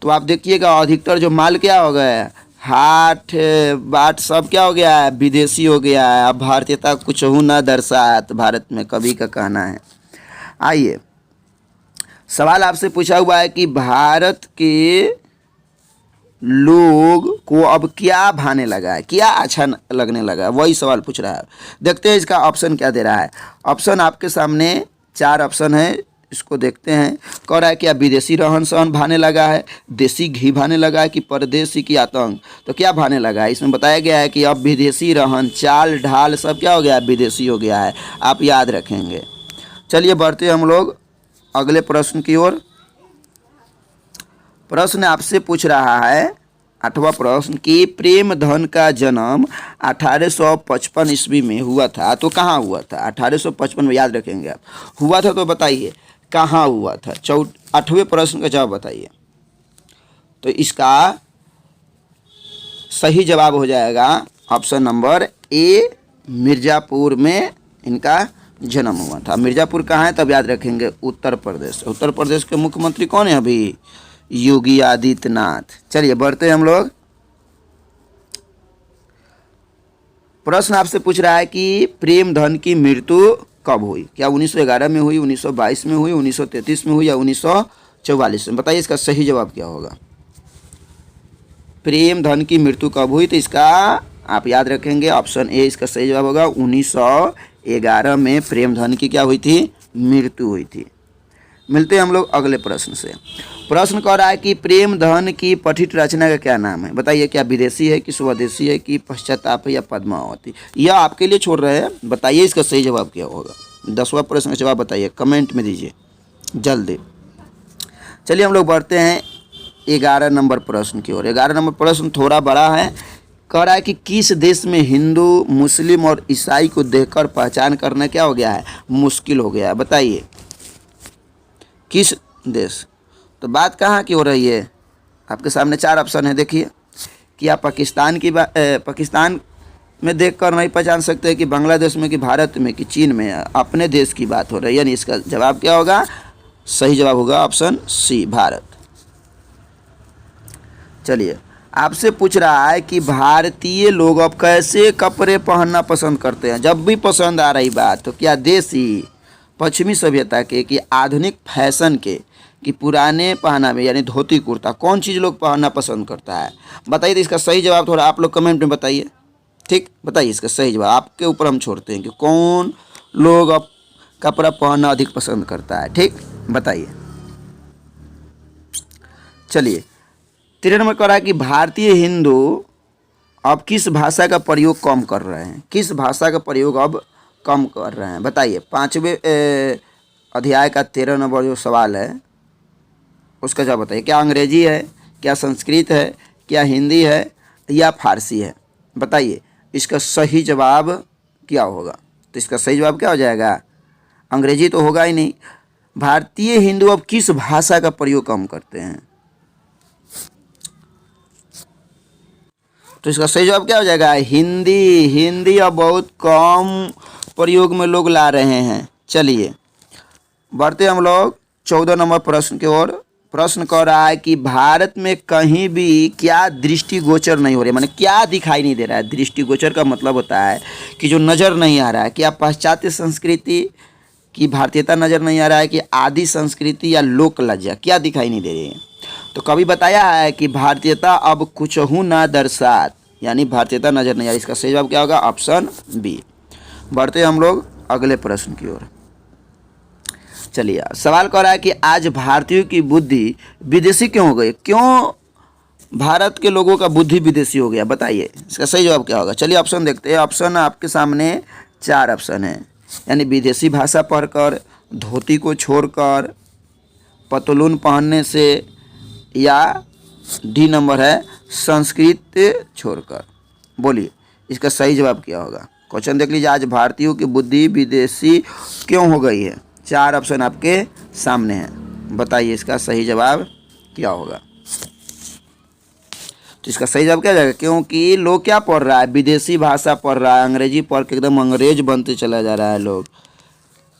तो आप देखिएगा अधिकतर जो माल क्या हो गया है, हाट बाट सब क्या हो गया है? विदेशी हो गया है। अब भारतीयता कुछ हो ना दर्शात भारत में, कवि का कहना है। आइए, सवाल आपसे पूछा हुआ है कि भारत के लोग को अब क्या भाने लगा है, क्या अच्छा लगने लगा है, वही सवाल पूछ रहा है। देखते हैं इसका ऑप्शन क्या दे रहा है। ऑप्शन आपके सामने 4 ऑप्शन है, इसको देखते हैं। कह रहा है क्या विदेशी रहन सहन भाने लगा है, देसी घी भाने लगा है, कि परदेशी की आतंक? तो क्या भाने लगा है? इसमें बताया गया है कि अब विदेशी रहन, चाल ढाल सब क्या हो गया है? विदेशी हो गया है। आप याद रखेंगे। चलिए बढ़ते हैं हम लोग अगले प्रश्न की ओर। प्रश्न आपसे पूछ रहा है 8वां प्रश्न कि प्रेमधन का जन्म 1855 ईस्वी में हुआ था, तो कहाँ हुआ था? 1855 में याद रखेंगे आप, हुआ था तो बताइए कहाँ हुआ था। 8वें प्रश्न का जवाब बताइए। तो इसका सही जवाब हो जाएगा ऑप्शन नंबर ए, मिर्ज़ापुर में इनका जन्म हुआ था। मिर्ज़ापुर कहाँ है तब याद रखेंगे, उत्तर प्रदेश। उत्तर प्रदेश के मुख्यमंत्री कौन है अभी? योगी आदित्यनाथ। चलिए बढ़ते हैं हम लोग। प्रश्न आपसे पूछ रहा है कि प्रेमधन की मृत्यु कब हुई? क्या 1911 में हुई, 1922 में हुई, 1933 में हुई या 1944 में? बताइए इसका सही जवाब क्या होगा। प्रेमधन की मृत्यु कब हुई? तो इसका आप याद रखेंगे ऑप्शन ए इसका सही जवाब होगा। 1911 में प्रेमधन की क्या हुई थी? मृत्यु हुई थी। मिलते हैं हम लोग अगले प्रश्न से। प्रश्न कह रहा है कि प्रेमधन की पठित रचना का क्या नाम है? बताइए क्या विदेशी है कि स्वदेशी है कि पश्चाताप है या पद्मावती? यह आपके लिए छोड़ रहे हैं, बताइए इसका सही जवाब क्या होगा। 10वां प्रश्न का जवाब बताइए, कमेंट में दीजिए जल्दी। चलिए हम लोग बढ़ते हैं 11 नंबर प्रश्न की ओर। 11 नंबर प्रश्न थोड़ा बड़ा है। कह रहा है कि किस देश में हिंदू, मुस्लिम और ईसाई को देखकर पहचान करना क्या हो गया है? मुश्किल हो गया है। बताइए किस देश? तो बात कहाँ की हो रही है? आपके सामने 4 ऑप्शन है, देखिए। कि आप पाकिस्तान में देखकर नहीं पहचान सकते, कि बांग्लादेश में, कि भारत में, कि चीन में? अपने देश की बात हो रही है। यानी इसका जवाब क्या होगा? सही जवाब होगा ऑप्शन सी, भारत। चलिए आपसे पूछ रहा है कि भारतीय लोग अब कैसे कपड़े पहनना पसंद करते हैं? जब भी पसंद आ रही बात, तो क्या देसी पश्चिमी सभ्यता के, कि आधुनिक फैशन के, कि पुराने पहनावे यानी धोती कुर्ता, कौन चीज़ लोग पहनना पसंद करता है? बताइए। तो इसका सही जवाब थोड़ा आप लोग कमेंट में बताइए। ठीक, बताइए इसका सही जवाब। आपके ऊपर हम छोड़ते हैं कि कौन लोग अब कपड़ा पहनना अधिक पसंद करता है। ठीक, बताइए। चलिए 13 नंबर कह रहा है कि भारतीय हिंदू अब किस भाषा का प्रयोग कम कर रहे हैं? किस भाषा का प्रयोग अब कम कर रहे हैं? बताइए। 5वें अध्याय का 13 नंबर जो सवाल है उसका जवाब बताइए। क्या अंग्रेजी है, क्या संस्कृत है, क्या हिंदी है या फारसी है? बताइए इसका सही जवाब क्या होगा। तो इसका सही जवाब क्या हो जाएगा? अंग्रेजी तो होगा ही नहीं। भारतीय हिंदू अब किस भाषा का प्रयोग कम करते हैं? तो इसका सही जवाब क्या हो जाएगा? हिंदी। हिंदी अब बहुत कम प्रयोग में लोग ला रहे हैं। चलिए बढ़ते हम लोग 14 नंबर प्रश्न की ओर। प्रश्न कह रहा है कि भारत में कहीं भी क्या दृष्टिगोचर नहीं हो रही है? माने क्या दिखाई नहीं दे रहा है? दृष्टिगोचर का मतलब होता है कि जो नज़र नहीं आ रहा है। क्या पाश्चात्य संस्कृति की भारतीयता नज़र नहीं आ रहा है, कि आदि संस्कृति या लोक लज्जा? क्या दिखाई नहीं दे रही है? तो कभी बताया है कि भारतीयता अब कुछ हूँ ना दर्शात, यानी भारतीयता नज़र नहीं आ रही। इसका सही जवाब क्या होगा? Option B. बढ़ते हम लोग अगले प्रश्न की ओर। चलिए सवाल कर रहा है कि आज भारतीयों की बुद्धि विदेशी क्यों हो गई? क्यों भारत के लोगों का बुद्धि विदेशी हो गया? बताइए इसका सही जवाब क्या होगा। चलिए ऑप्शन देखते हैं। ऑप्शन आपके सामने 4 ऑप्शन है, यानी विदेशी भाषा पढ़कर, धोती को छोड़कर, पतलून पहनने से, या डी नंबर है संस्कृत छोड़कर। बोलिए इसका सही जवाब क्या होगा। क्वेश्चन देख लीजिए। आज भारतीयों की बुद्धि विदेशी क्यों हो गई है? 4 ऑप्शन आपके सामने हैं, बताइए इसका सही जवाब क्या होगा। तो इसका सही जवाब क्या हो जाएगा? क्योंकि लोग क्या पढ़ रहा है? विदेशी भाषा पढ़ रहा है। अंग्रेजी पढ़ के एकदम अंग्रेज बनते चला जा रहा है लोग।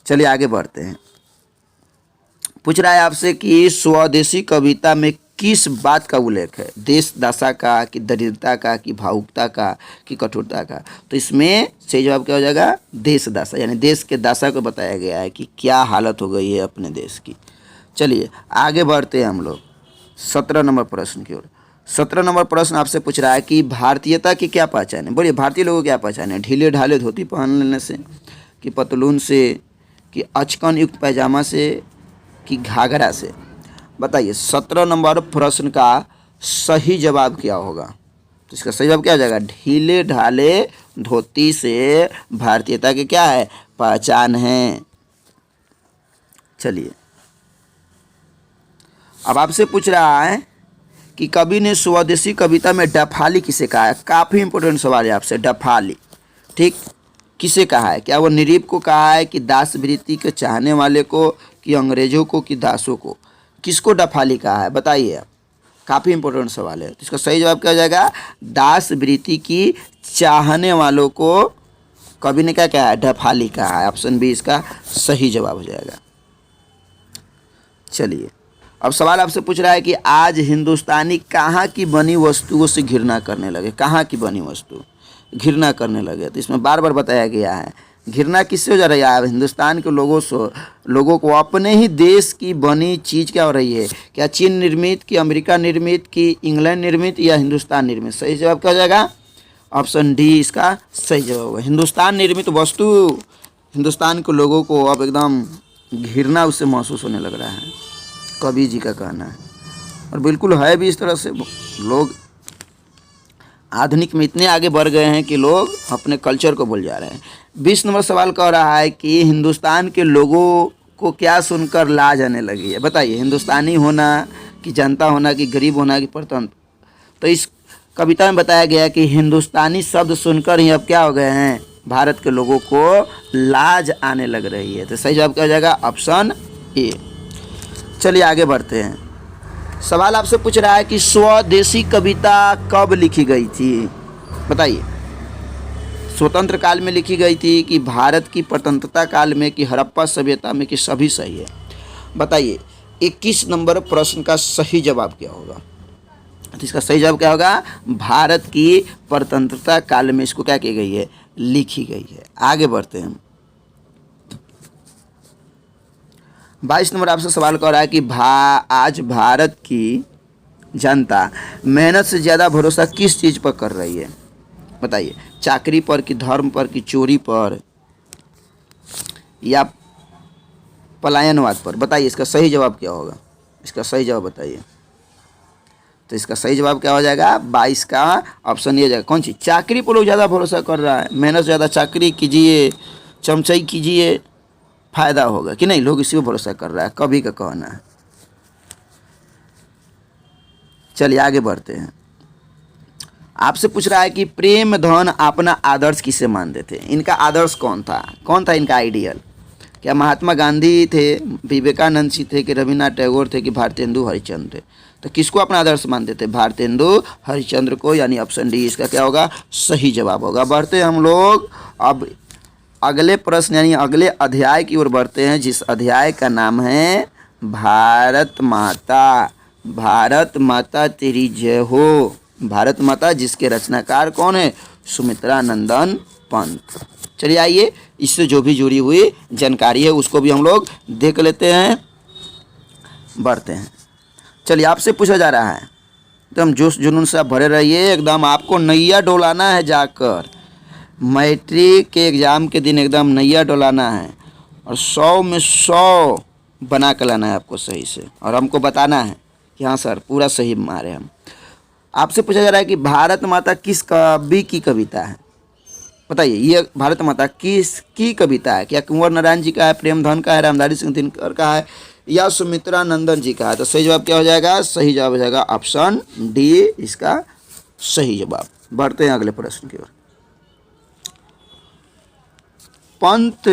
चलिए आगे बढ़ते हैं। पूछ रहा है आपसे कि स्वदेशी कविता में किस बात का उल्लेख है? देश दशा का, कि दरिद्रता का, कि भावुकता का, कि कठोरता का? तो इसमें सही जवाब क्या हो जाएगा? देश दशा, यानी देश के दशा को बताया गया है कि क्या हालत हो गई है अपने देश की। चलिए आगे बढ़ते हैं हम लोग 17 नंबर प्रश्न की ओर। 17 नंबर प्रश्न आपसे पूछ रहा है कि भारतीयता की क्या पहचान है? बोलिए भारतीय लोगों की क्या पहचान है? ढीले ढाले धोती पहन लेने से, कि पतलून से, कि अचकन युक्त पैजामा से, कि घाघरा से? बताइए 17 नंबर प्रश्न का सही जवाब क्या होगा। तो इसका सही जवाब क्या हो जाएगा? ढीले ढाले धोती से भारतीयता की क्या है? पहचान है। चलिए, अब आपसे पूछ रहा है कि कवि ने स्वदेशी कविता में डफाली किसे कहा है। काफ़ी इंपॉर्टेंट सवाल है आपसे, डफाली, ठीक, किसे कहा है? क्या वो निरीप को कहा है, कि दासवृत्ति के चाहने वाले को, कि अंग्रेजों को, कि दासों को? किसको डफाली कहा है बताइए आप। काफ़ी इंपॉर्टेंट सवाल है। तो इसका सही जवाब क्या हो जाएगा? दासवृत्ति की चाहने वालों को कवि ने क्या कहा है? डफाली कहा है। ऑप्शन बी इसका सही जवाब हो जाएगा। चलिए, अब सवाल आपसे पूछ रहा है कि आज हिंदुस्तानी कहाँ की बनी वस्तुओं से घृणा करने लगे। कहाँ की बनी वस्तु घृणा करने लगे? तो इसमें बार बार बताया गया है घृणा किससे हो जा रही है? हिंदुस्तान के लोगों को अपने ही देश की बनी चीज़ क्या हो रही है? क्या चीन निर्मित, कि अमेरिका निर्मित, कि इंग्लैंड निर्मित, या हिंदुस्तान निर्मित? सही जवाब क्या हो जाएगा? ऑप्शन डी इसका सही जवाब होगा। हिंदुस्तान निर्मित वस्तु, हिंदुस्तान के लोगों को अब एकदम घृणा उससे महसूस होने लग रहा है, कवि जी का कहना है। और बिल्कुल है भी इस तरह से। लोग आधुनिक में इतने आगे बढ़ गए हैं कि लोग अपने कल्चर को भूल जा रहे हैं। 20 नंबर सवाल कह रहा है कि हिंदुस्तान के लोगों को क्या सुनकर लाज आने लगी है। बताइए, हिंदुस्तानी होना, कि जनता होना, कि गरीब होना, कि परतंत्र? तो इस कविता में बताया गया कि हिंदुस्तानी शब्द सुनकर ही अब क्या हो गए हैं? भारत के लोगों को लाज आने लग रही है। तो सही जवाब क्या हो जाएगा? Option A. चलिए आगे बढ़ते हैं। सवाल आपसे पूछ रहा है कि स्वदेशी कविता कब लिखी गई थी? बताइए, स्वतंत्र काल में लिखी गई थी, कि भारत की स्वतंत्रता काल में, कि हड़प्पा सभ्यता में, कि सभी सही है? बताइए, 21 नंबर प्रश्न का सही जवाब क्या होगा? तो इसका सही जवाब क्या होगा? भारत की स्वतंत्रता काल में इसको क्या की गई है? लिखी गई है। आगे बढ़ते हैं। 22 नंबर आपसे सवाल कर रहा है कि आज भारत की जनता मेहनत से ज़्यादा भरोसा किस चीज़ पर कर रही है? बताइए, चाकरी पर, कि धर्म पर, कि चोरी पर, या पलायनवाद पर? बताइए, इसका सही जवाब क्या होगा? इसका सही जवाब बताइए। तो इसका सही जवाब क्या हो जाएगा? 22 का ऑप्शन ये जाएगा। कौन सी? चाकरी पर लोग ज़्यादा भरोसा कर रहा है। मेहनत से ज़्यादा चाकरी कीजिए, चमचई कीजिए, फायदा होगा, कि नहीं? लोग इसी पर भरोसा कर रहा है, कभी का कहना है। चलिए आगे बढ़ते हैं। आपसे पूछ रहा है कि प्रेमधन अपना आदर्श किसे मानते थे? इनका आदर्श कौन था? कौन था इनका आइडियल? क्या महात्मा गांधी थे, विवेकानंद जी थे, कि रविन्द्रनाथ टैगोर थे, कि भारतेंदु हरिश्चंद्र थे? तो किसको अपना आदर्श मानते थे? भारतेंदु हरिश्चंद्र को, यानी ऑप्शन डी इसका क्या होगा? सही जवाब होगा। बढ़ते हम लोग अब अगले प्रश्न यानी अगले अध्याय की ओर बढ़ते हैं, जिस अध्याय का नाम है भारत माता। भारत माता तेरी जय हो। भारत माता, जिसके रचनाकार कौन है? सुमित्रा नंदन पंत। चलिए आइए, इससे जो भी जुड़ी हुई जानकारी है उसको भी हम लोग देख लेते हैं। बढ़ते हैं। चलिए, आपसे पूछा जा रहा है, एकदम जोश जुनून से आप भरे रहिए, एकदम आपको नैया डोलाना है जाकर। मैट्रिक के एग्ज़ाम के दिन एकदम नैया डोलाना है, और 100 में 100 बना कर लाना है आपको सही से, और हमको बताना है कि हाँ सर पूरा सही मारे हम। आपसे पूछा जा रहा है कि भारत माता किस कवि की कविता है? बताइए, ये भारत माता किसकी कविता है? क्या कुंवर नारायण जी का है, प्रेमधन का है, रामधारी सिंह दिनकर का है, या सुमित्रा नंदन जी का है? तो सही जवाब क्या हो जाएगा? सही जवाब हो जाएगा ऑप्शन डी इसका सही जवाब। बढ़ते हैं अगले प्रश्न की ओर। पंत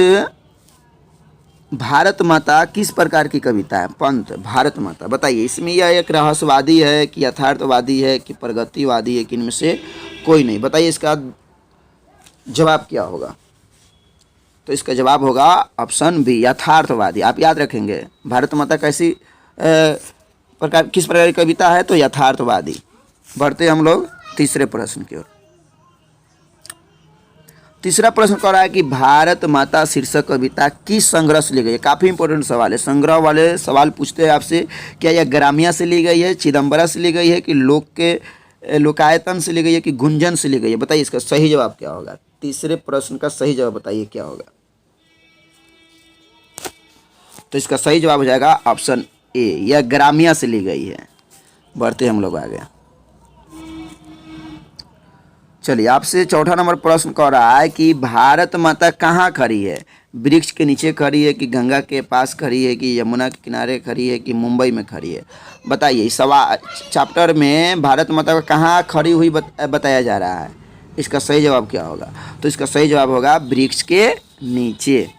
भारत माता किस प्रकार की कविता है? पंत भारत माता, बताइए, इसमें यह एक रहस्यवादी है, कि यथार्थवादी है, कि प्रगतिवादी है, कि इनमें से कोई नहीं? बताइए, इसका जवाब क्या होगा? तो इसका जवाब होगा ऑप्शन बी यथार्थवादी। आप याद रखेंगे, भारत माता कैसी किस प्रकार की कविता है? तो यथार्थवादी। बढ़ते हम लोग तीसरे प्रश्न की ओर। तीसरा प्रश्न कह रहा है कि भारत माता शीर्षक कविता किस संग्रह से ली गई है? काफ़ी इंपॉर्टेंट सवाल है, संग्रह वाले सवाल पूछते हैं आपसे। क्या यह ग्राम्या से ली गई है, चिदम्बरा से ली गई है, कि लोकायतन से ली गई है, कि गुंजन से ली गई है? बताइए, इसका सही जवाब क्या होगा? तीसरे प्रश्न का सही जवाब बताइए क्या होगा? तो इसका सही जवाब हो जाएगा ऑप्शन ए, यह ग्राम्या से ली गई है। बढ़ते हम लोग आगे। चलिए, आपसे चौथा नंबर प्रश्न कह रहा है कि भारत माता कहाँ खड़ी है? वृक्ष के नीचे खड़ी है कि गंगा के पास खड़ी है कि यमुना के किनारे खड़ी है कि मुंबई में खड़ी है? बताइए। सवाल चैप्टर में भारत माता को कहाँ खड़ी हुई बताया जा रहा है। इसका सही जवाब क्या होगा? तो इसका सही जवाब होगा वृक्ष के नीचे।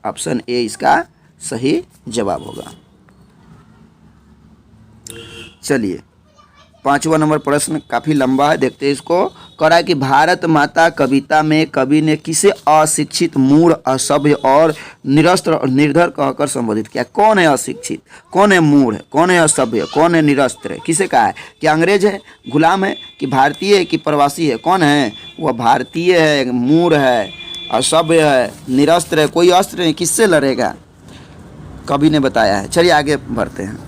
ऑप्शन ए इसका सही जवाब होगा। चलिए, 5वां नंबर प्रश्न काफ़ी लंबा है, देखते हैं इसको। कह रहा है कि भारत माता कविता में कवि ने किसे अशिक्षित, मूढ़, असभ्य और निरस्त्र और निर्धर कहकर संबोधित किया? कौन है अशिक्षित, कौन है मूढ़, कौन है असभ्य, कौन है निरस्त्र है? किसे कहा है? क्या अंग्रेज है, गुलाम है, कि भारतीय है, कि प्रवासी है? कौन है वह? भारतीय है, मूढ़ है, असभ्य है, निरस्त्र है, कोई अस्त्र नहीं, किससे लड़ेगा? कवि ने बताया है। चलिए आगे बढ़ते हैं।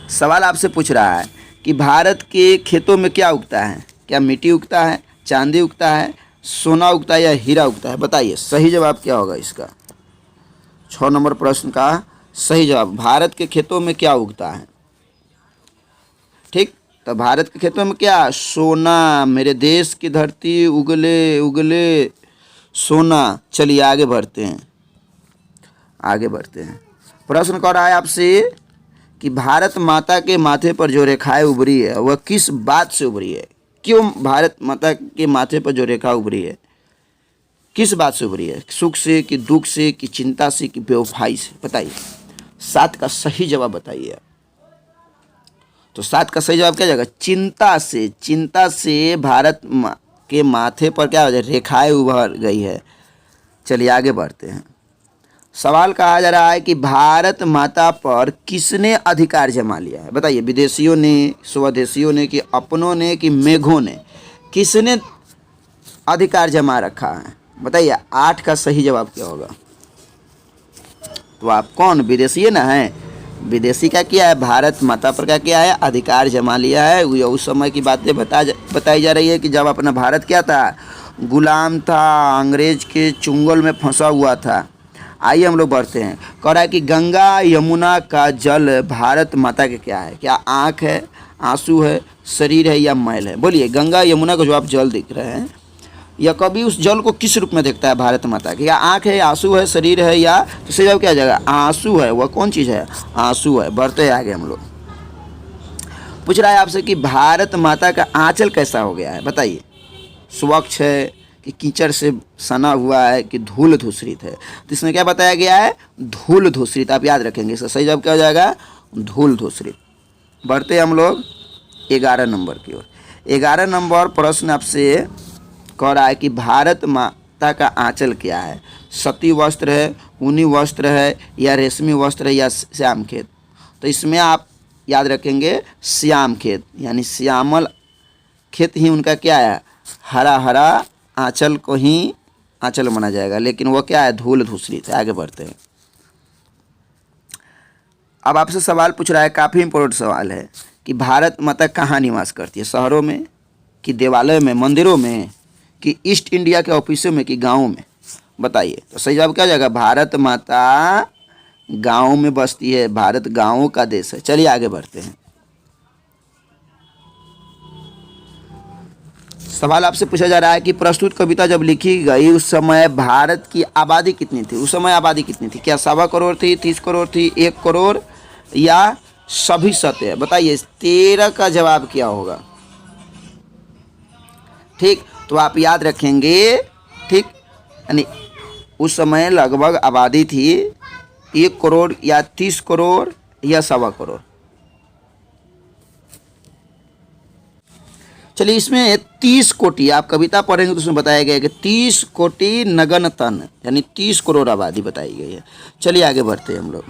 सवाल आपसे पूछ रहा है कि भारत के खेतों में क्या उगता है? क्या मिट्टी उगता है, चांदी उगता है, सोना उगता है या हीरा उगता है? बताइए सही जवाब क्या होगा इसका। 6 नंबर प्रश्न का सही जवाब, भारत के खेतों में क्या उगता है? ठीक, तो भारत के खेतों में क्या? सोना। मेरे देश की धरती उगले उगले सोना। चलिए आगे बढ़ते हैं, आगे बढ़ते हैं। प्रश्न कर रहा है आपसे कि भारत माता के माथे पर जो रेखाएं उभरी है वह किस बात से उभरी है? क्यों भारत माता के माथे पर जो रेखा उभरी है किस बात से उभरी है? सुख से, कि दुख से, कि चिंता से, कि बेवफाई से? बताइए। 7 का सही जवाब बताइए। तो 7 का सही जवाब क्या जाएगा? चिंता से। चिंता से भारत के माथे पर क्या हो जाए? रेखाएं उभर गई है। चलिए आगे बढ़ते हैं। सवाल कहा जा रहा है कि भारत माता पर किसने अधिकार जमा लिया है? बताइए। विदेशियों ने, स्वदेशियों ने, कि अपनों ने, कि मेघों ने? किसने अधिकार जमा रखा है? बताइए। 8 का सही जवाब क्या होगा? तो आप कौन? विदेशी ना है। विदेशी का क्या है? भारत माता पर क्या किया है? अधिकार जमा लिया है। उस समय की बातें बताई जा रही है कि जब अपना भारत क्या था? गुलाम था, अंग्रेज के चुंगल में फंसा हुआ था। आइए हम लोग बढ़ते हैं। कह रहा है कि गंगा यमुना का जल भारत माता के क्या है? क्या आँख है, आंसू है, शरीर है या मैल है? बोलिए। गंगा यमुना को जो आप जल दिख रहे हैं, या कभी उस जल को किस रूप में देखता है भारत माता के? या आँख है, आंसू है, शरीर है, या तो सही जवाब क्या आ जाएगा? आंसू है। वह कौन चीज़ है? आंसू है। बढ़ते हैं आगे हम लोग। पूछ रहा है आपसे कि भारत माता का आंचल कैसा हो गया है? बताइए। स्वच्छ है, कि कीचड़ से सना हुआ है, कि धूल धूसरित है? तो इसमें क्या बताया गया है? धूल धूसरित। आप याद रखेंगे। इसका सही जवाब क्या हो जाएगा? धूल धूसरित। बढ़ते हैं हम लोग 11 नंबर की ओर। 11 नंबर प्रश्न आपसे कह रहा है कि भारत माता का आंचल क्या है? सती वस्त्र है, ऊनी वस्त्र है, या रेशमी वस्त्र है, या श्याम खेत? तो इसमें आप याद रखेंगे श्याम खेत, यानी श्यामल खेत ही उनका क्या है? हरा हरा आंचल को ही आंचल माना जाएगा, लेकिन वो क्या है? धूल धूसरित है। आगे बढ़ते हैं। अब आपसे सवाल पूछ रहा है, काफ़ी इंपॉर्टेंट सवाल है, कि भारत माता कहाँ निवास करती है? शहरों में, कि देवालय में, मंदिरों में, कि ईस्ट इंडिया के ऑफिसों में, कि गाँव में? बताइए। तो सही जवाब क्या हो जाएगा? भारत माता गाँव में बसती है। भारत गाँवों का देश है। चलिए आगे बढ़ते हैं। सवाल आपसे पूछा जा रहा है कि प्रस्तुत कविता जब लिखी गई उस समय भारत की आबादी कितनी थी? उस समय आबादी कितनी थी? क्या 1.25 करोड़ थी, 30 करोड़ थी, 1 करोड़, या सभी सत्य? बताइए। 13 का जवाब क्या होगा? ठीक, तो आप याद रखेंगे। ठीक, यानी उस समय लगभग आबादी थी 1 करोड़, या 30 करोड़, या 1.25 करोड़। चलिए, इसमें 30 कोटि, आप कविता पढ़ेंगे तो उसमें बताया गया है कि 30 कोटि नगन तन, यानी 30 करोड़ आबादी बताई गई है। चलिए आगे बढ़ते हैं हम लोग।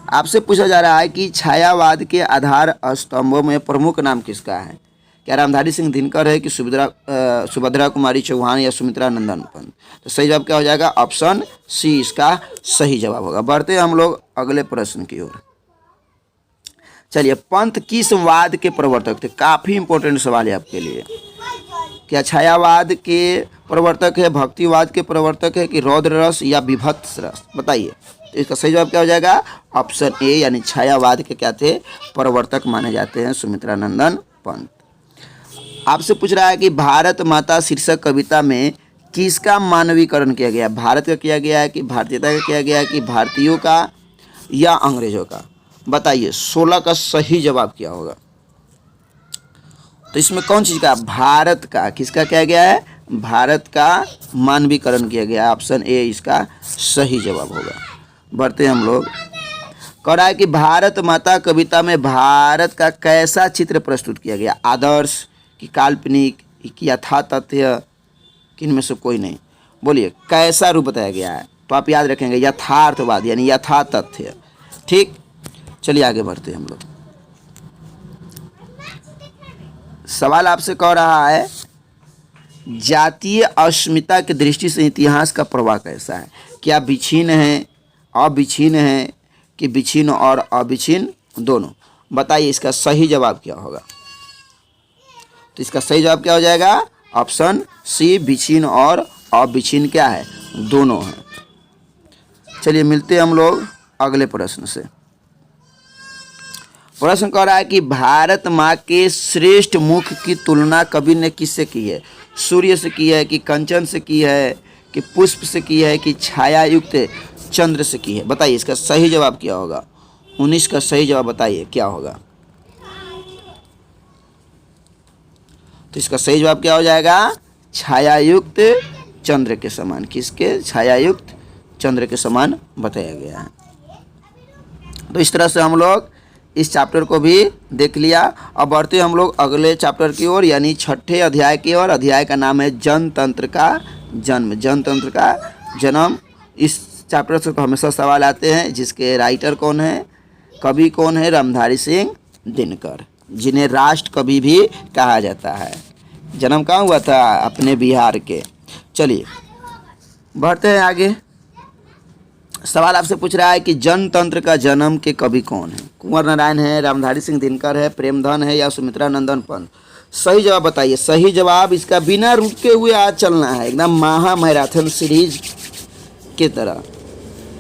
आपसे पूछा जा रहा है कि छायावाद के आधार स्तंभों में प्रमुख नाम किसका है? क्या रामधारी सिंह दिनकर है, कि सुभद्रा कुमारी चौहान, या सुमित्रा नंदन पंत? तो सही जवाब क्या हो जाएगा? ऑप्शन सी इसका सही जवाब होगा। बढ़ते हैं हम लोग अगले प्रश्न की ओर। चलिए, पंत किस वाद के प्रवर्तक थे? काफ़ी इंपॉर्टेंट सवाल है आपके लिए। क्या छायावाद के प्रवर्तक है, भक्तिवाद के प्रवर्तक है, कि रौद्र रस या विभत्स रस? बताइए। तो इसका सही जवाब क्या हो जाएगा? ऑप्शन ए, यानी छायावाद के क्या थे? प्रवर्तक माने जाते हैं सुमित्रा नंदन पंत। आपसे पूछ रहा है कि भारत माता शीर्षक कविता में किसका मानवीकरण किया गया? भारत का किया गया है कि भारतीयता का किया गया है कि भारतीयों का या अंग्रेजों का? बताइए 16 का सही जवाब क्या होगा? तो इसमें कौन चीज़ का? भारत का। किसका किया गया है? भारत का मानवीकरण किया गया है। ऑप्शन ए इसका सही जवाब होगा। बढ़ते हैं हम लोग। कह रहा है कि भारत माता कविता में भारत का कैसा चित्र प्रस्तुत किया गया? आदर्श कि काल्पनिक कि यथा तथ्य, किन में से कोई नहीं? बोलिए कैसा रूप बताया गया है? तो आप याद रखेंगे यथार्थवाद यानी यथा तथ्य। ठीक, चलिए आगे बढ़ते हैं हम लोग। सवाल आपसे कह रहा है जातीय अस्मिता की दृष्टि से इतिहास का प्रवाह कैसा है? क्या विच्छिन्न है, अविच्छिन्न है कि विच्छिन्न और अविच्छिन्न दोनों? बताइए इसका सही जवाब क्या होगा? तो इसका सही जवाब क्या हो जाएगा? ऑप्शन सी विच्छिन्न और अविच्छिन्न क्या है? दोनों है। चलिए मिलते हैं हम लोग अगले प्रश्न से। प्रश्न कह रहा है कि भारत माँ के श्रेष्ठ मुख की तुलना कवि ने किससे की है? सूर्य से की है कि कंचन से की है कि पुष्प से की है कि छाया युक्त चंद्र से की है? बताइए इसका सही जवाब क्या होगा? 19 का सही जवाब बताइए क्या होगा? तो इसका सही जवाब क्या हो जाएगा? छायायुक्त चंद्र के समान। किसके? छायायुक्त चंद्र के समान बताया गया है। तो इस तरह से हम लोग इस चैप्टर को भी देख लिया। अब बढ़ते हम लोग अगले चैप्टर की ओर यानी 6ठे अध्याय की ओर। अध्याय का नाम है जनतंत्र का जन्म। जनतंत्र का जन्म। इस चैप्टर से तो हमेशा सवाल आते हैं। जिसके राइटर कौन है, कवि कौन है? रामधारी सिंह दिनकर, जिन्हें राष्ट्र कवि भी कहा जाता है। जन्म कहाँ हुआ था? अपने बिहार के। चलिए बढ़ते हैं आगे। सवाल आपसे पूछ रहा है कि जनतंत्र का जन्म के कवि कौन है? कुंवर नारायण है, रामधारी सिंह दिनकर है, प्रेमधन है या सुमित्रा नंदन पंत? सही जवाब बताइए। सही जवाब इसका बिना रुके हुए आज चलना है, एकदम महा मैराथन सीरीज की तरह।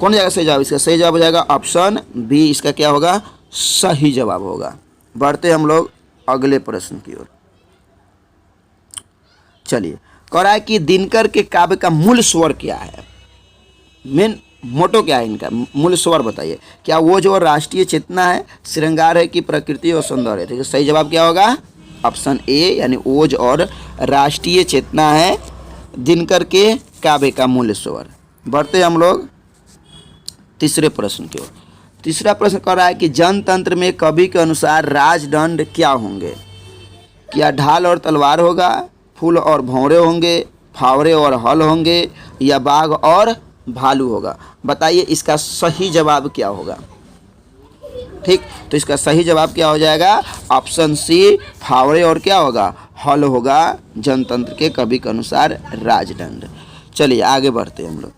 कौन जाएगा सही जवाब? इसका सही जवाब हो जाएगा ऑप्शन बी। इसका क्या होगा? सही जवाब होगा। बढ़ते हम लोग अगले प्रश्न की ओर। चलिए कह रहा है कि दिनकर के काव्य का मूल स्वर क्या है? मेन मोटो क्या है इनका? मूल स्वर बताइए। क्या वो जो राष्ट्रीय चेतना है, श्रृंगार है कि प्रकृति और सौंदर्य? ठीक है, सही जवाब क्या होगा? ऑप्शन ए यानी ओज और राष्ट्रीय चेतना है दिनकर के काव्य का मूल स्वर। बढ़ते हम लोग तीसरे प्रश्न की ओर। तीसरा प्रश्न कह रहा है कि जनतंत्र में कवि के अनुसार राजदंड क्या होंगे? क्या ढाल और तलवार होगा, फूल और भौरे होंगे, फावरे और हल होंगे या बाघ और भालू होगा? बताइए इसका सही जवाब क्या होगा? ठीक, तो इसका सही जवाब क्या हो जाएगा? ऑप्शन सी फावरे और क्या होगा? हल होगा जनतंत्र के कवि के अनुसार राजदंड। चलिए आगे बढ़ते हैं हम लोग।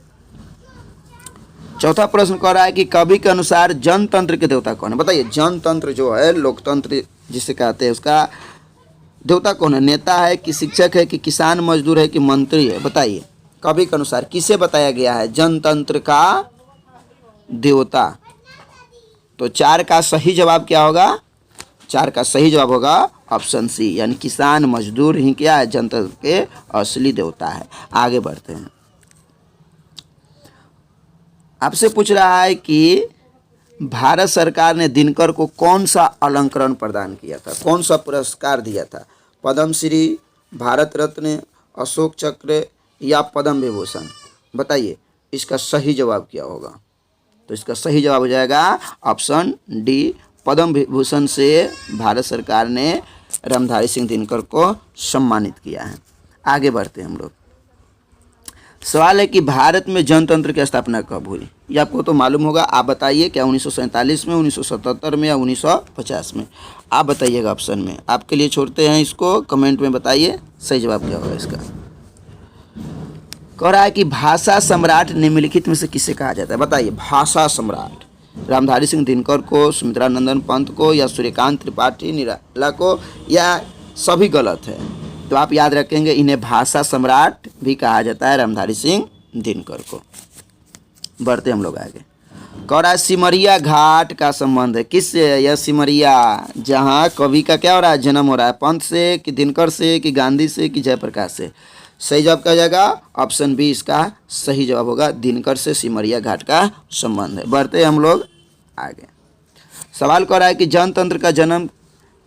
चौथा प्रश्न कह रहा है कि कवि के अनुसार जनतंत्र के देवता कौन है? बताइए जनतंत्र जो है, लोकतंत्र जिसे कहते हैं, उसका देवता कौन है? नेता है कि शिक्षक है कि किसान मजदूर है कि मंत्री है? बताइए कवि के अनुसार किसे बताया गया है जनतंत्र का देवता? तो 4 का सही जवाब क्या होगा? 4 का सही जवाब होगा ऑप्शन सी यानी किसान मजदूर ही क्या है? जनतंत्र के असली देवता है। आगे बढ़ते हैं। आपसे पूछ रहा है कि भारत सरकार ने दिनकर को कौन सा अलंकरण प्रदान किया था? कौन सा पुरस्कार दिया था? पद्मश्री, भारत रत्न, अशोक चक्र या पद्म विभूषण? बताइए इसका सही जवाब क्या होगा? तो इसका सही जवाब हो जाएगा ऑप्शन डी, पद्म विभूषण से भारत सरकार ने रामधारी सिंह दिनकर को सम्मानित किया है। आगे बढ़ते हैं हम लोग। सवाल है कि भारत में जनतंत्र की स्थापना कब हुई? ये आपको तो मालूम होगा, आप बताइए। क्या 1947 में, 1977 में या 1950 में? आप बताइएगा ऑप्शन में। आपके लिए छोड़ते हैं इसको, कमेंट में बताइए सही जवाब क्या होगा इसका। कह रहा है कि भाषा सम्राट निम्नलिखित में से किसे कहा जाता है? बताइए भाषा सम्राट रामधारी सिंह दिनकर को, सुमित्रा नंदन पंत को या सूर्यकांत त्रिपाठी निराला को, या सभी गलत है? तो आप याद रखेंगे इन्हें भाषा सम्राट भी कहा जाता है रामधारी सिंह दिनकर को। बढ़ते हम लोग आगे। कह रहा है सिमरिया घाट का संबंध है किससे? यह सिमरिया जहाँ कवि का क्या हो रहा है? जन्म हो रहा है। पंत से कि दिनकर से कि गांधी से कि जयप्रकाश से? सही जवाब क्या हो जाएगा? ऑप्शन बी इसका सही जवाब होगा। दिनकर से सिमरिया घाट का संबंध है। बढ़ते हैं हम लोग आगे। सवाल कर रहा है कि जनतंत्र का जन्म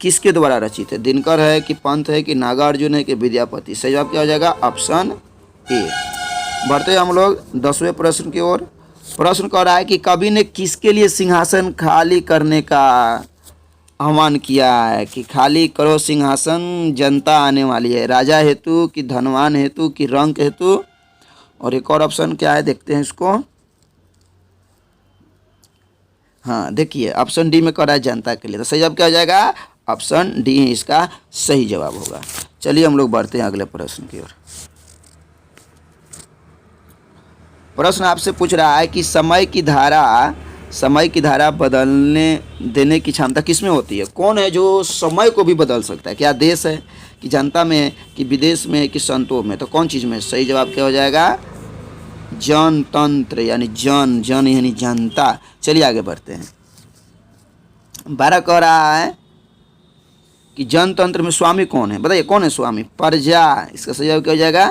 किसके द्वारा रचित है? दिनकर है कि पंत है कि नागार्जुन है कि विद्यापति? सही जवाब क्या हो जाएगा? Option A. बढ़ते हैं हम लोग 10वें प्रश्न की ओर। प्रश्न कर रहा है कि कवि ने किसके लिए सिंहासन खाली करने का आह्वान किया है? कि खाली करो सिंहासन, जनता आने वाली है। राजा हेतु कि धनवान हेतु कि रंक हेतु? और एक और ऑप्शन क्या है, देखते हैं इसको। हाँ देखिए, ऑप्शन डी में कर रहा है जनता के लिए। तो सही जवाब क्या हो जाएगा? ऑप्शन डी इसका सही जवाब होगा। चलिए हम लोग बढ़ते हैं अगले प्रश्न की ओर। प्रश्न आपसे पूछ रहा है कि समय की धारा बदलने देने की क्षमता किसमें होती है? कौन है जो समय को भी बदल सकता है? क्या देश है कि जनता में है कि विदेश में है कि संतों में? तो कौन चीज़ में? सही जवाब क्या हो जाएगा? जनतंत्र यानी जन यानी जनता। चलिए आगे बढ़ते हैं। 12 कह रहा है कि जनतंत्र में स्वामी कौन है? बताइए कौन है स्वामी? प्रजा। इसका सही जवाब क्या हो जाएगा?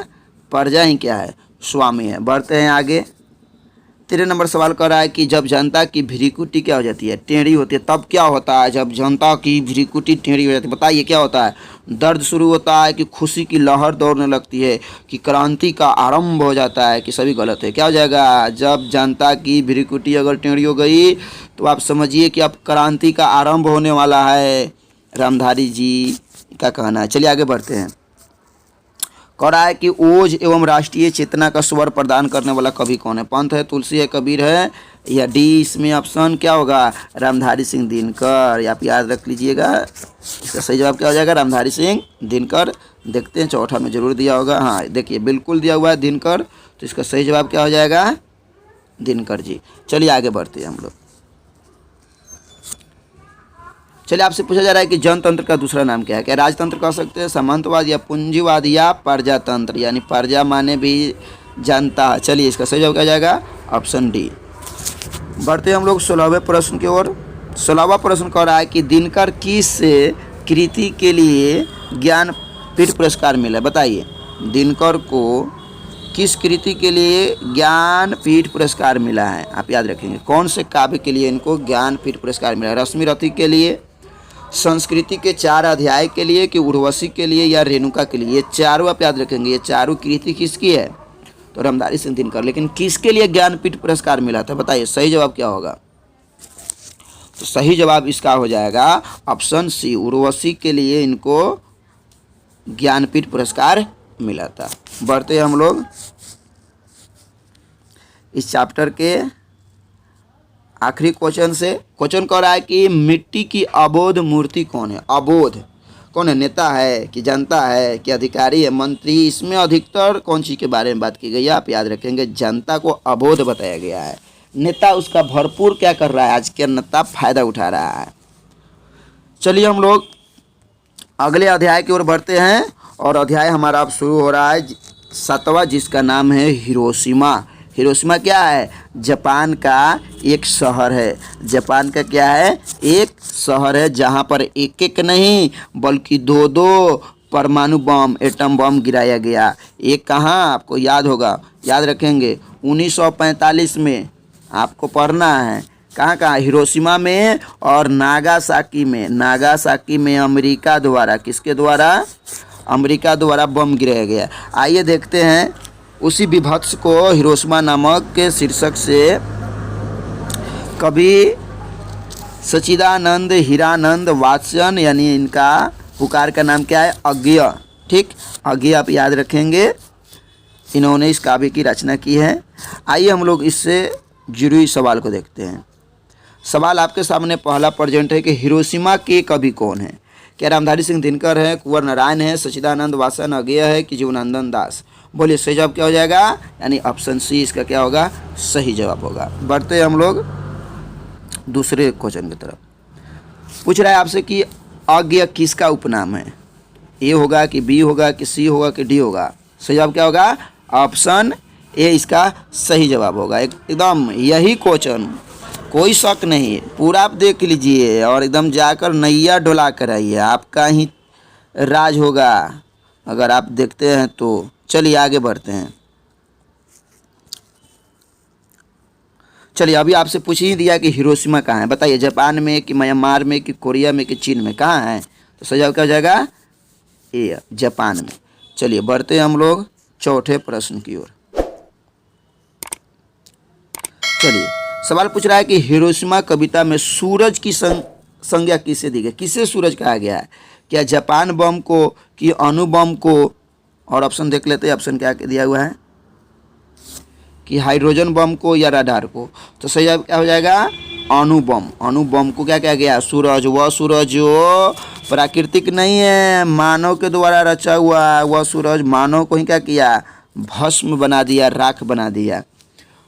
प्रजा ही क्या है? स्वामी है। बढ़ते हैं आगे। 13 नंबर सवाल कर रहा है कि जब जनता की भ्रिकुटी क्या हो जाती है? टेढ़ी होती है, तब क्या होता है जब जनता की भ्रिकुटी टेढ़ी हो जाती है? बताइए क्या होता है? दर्द शुरू होता है कि खुशी की लहर दौड़ने लगती है कि क्रांति का आरंभ हो जाता है कि सभी गलत है? क्या हो जाएगा? जब जनता की भ्रिकुटी अगर टेढ़ी हो गई तो आप समझिए कि अब क्रांति का आरंभ होने वाला है, रामधारी जी का कहना है। चलिए आगे बढ़ते हैं। कह रहा है कि ओज एवं राष्ट्रीय चेतना का स्वर प्रदान करने वाला कवि कौन है? पंत है, तुलसी है, कबीर है या डी? इसमें ऑप्शन क्या होगा? रामधारी सिंह दिनकर। आप याद रख लीजिएगा, इसका सही जवाब क्या हो जाएगा? रामधारी सिंह दिनकर। देखते हैं चौथा में जरूर दिया होगा। हाँ देखिए, बिल्कुल दिया हुआ है दिनकर। तो इसका सही जवाब क्या हो जाएगा? दिनकर जी। चलिए आगे बढ़ते हैं हम लोग। चलिए आपसे पूछा जा रहा है कि जनतंत्र का दूसरा नाम क्या है? क्या राजतंत्र कह सकते हैं, सामंतवाद या पूंजीवाद या प्रजातंत्र? यानी प्रजा माने भी जनता। चलिए इसका सही जवाब क्या जाएगा? Option D. बढ़ते हम लोग 16वें प्रश्न की ओर। 16वां प्रश्न कह रहा है कि दिनकर किस कृति के लिए ज्ञानपीठ पुरस्कार मिला? बताइए दिनकर को किस कृति के लिए ज्ञानपीठ पुरस्कार मिला है? आप याद रखेंगे कौन से काव्य के लिए इनको ज्ञानपीठ पुरस्कार मिला है? रश्मि रथी के लिए, संस्कृति के 4 अध्याय के लिए कि उर्वशी के लिए या रेणुका के लिए? ये चारों आप याद रखेंगे। ये चारों कृति किसकी है? तो रामधारी सिंह दिनकर। लेकिन किसके लिए ज्ञानपीठ पुरस्कार मिला था? बताइए सही जवाब क्या होगा? तो सही जवाब इसका हो जाएगा ऑप्शन सी, उर्वशी के लिए इनको ज्ञानपीठ पुरस्कार मिला था। बढ़ते हम लोग इस चैप्टर के आखिरी क्वेश्चन से। क्वेश्चन कह रहा है कि मिट्टी की अबोध मूर्ति कौन है? अबोध कौन है? नेता है कि जनता है कि अधिकारी है, मंत्री? इसमें अधिकतर कौन चीज़ के बारे में बात की गई है? आप याद रखेंगे जनता को अबोध बताया गया है। नेता उसका भरपूर क्या कर रहा है? आज के नेता फायदा उठा रहा है। चलिए हम लोग अगले अध्याय की ओर बढ़ते हैं और अध्याय हमारा अब शुरू हो रहा है 7वां, जिसका नाम है हिरोशिमा। हिरोशिमा क्या है? जापान का एक शहर है। जापान का क्या है? एक शहर है जहाँ पर एक एक नहीं बल्कि 2-2 परमाणु बम, एटम बम गिराया गया। एक कहाँ आपको याद होगा, याद रखेंगे 1945 में आपको पढ़ना है। कहाँ कहाँ? हिरोशिमा में और नागासाकी में। नागासाकी में अमेरिका द्वारा, किसके द्वारा? अमेरिका द्वारा बम गिराया गया। आइए देखते हैं उसी विभत्स को हिरोशिमा नामक के शीर्षक से कवि सच्चिदानंद हीरानंद वात्स्यन, यानी इनका पुकार का नाम क्या है? अज्ञेय। ठीक, अज्ञेय आप याद रखेंगे, इन्होंने इस काव्य की रचना की है। आइए हम लोग इससे जुड़ी सवाल को देखते हैं। सवाल आपके सामने पहला प्रेजेंट है कि हिरोशिमा के कवि कौन है? क्या रामधारी सिंह दिनकर है, कुंवर नारायण है, सच्चिदानंद वात्स्यन अज्ञेय है कि जीवनानंद दास? बोलिए सही जवाब क्या हो जाएगा? यानी ऑप्शन सी इसका क्या होगा? सही जवाब होगा। बढ़ते हम लोग दूसरे क्वेश्चन की तरफ। पूछ रहा है आपसे कि अज्ञेय किसका उपनाम है? ए होगा कि बी होगा कि सी होगा कि डी होगा? सही जवाब क्या होगा? ऑप्शन ए इसका सही जवाब होगा। एकदम यही क्वेश्चन, कोई शक नहीं, पूरा आप देख लीजिए और एकदम जाकर नैया डुला कर आइए, आपका ही राज होगा। अगर आप देखते हैं तो चलिए आगे बढ़ते हैं। चलिए अभी आपसे पूछ ही दिया कि हिरोशिमा कहाँ है, बताइए जापान में कि म्यांमार में कि कोरिया में कि चीन में, कहाँ है? तो सही जवाब क्या हो जाएगा? ए, जापान में। चलिए बढ़ते हैं हम लोग चौथे प्रश्न की ओर। चलिए सवाल पूछ रहा है कि हिरोशिमा कविता में सूरज की संज्ञा किसे दी गई? किसे सूरज कहा गया है? क्या जापान बम को कि अणु बम को? और ऑप्शन देख लेते हैं, ऑप्शन क्या दिया हुआ है कि हाइड्रोजन बम को या रडार को। तो सही जवाब क्या हो जाएगा? अणु बम। अणु बम को क्या कहा गया? सूरज। वह सूरज जो प्राकृतिक नहीं है, मानव के द्वारा रचा हुआ, वह सूरज मानव को ही क्या किया? भस्म बना दिया, राख बना दिया।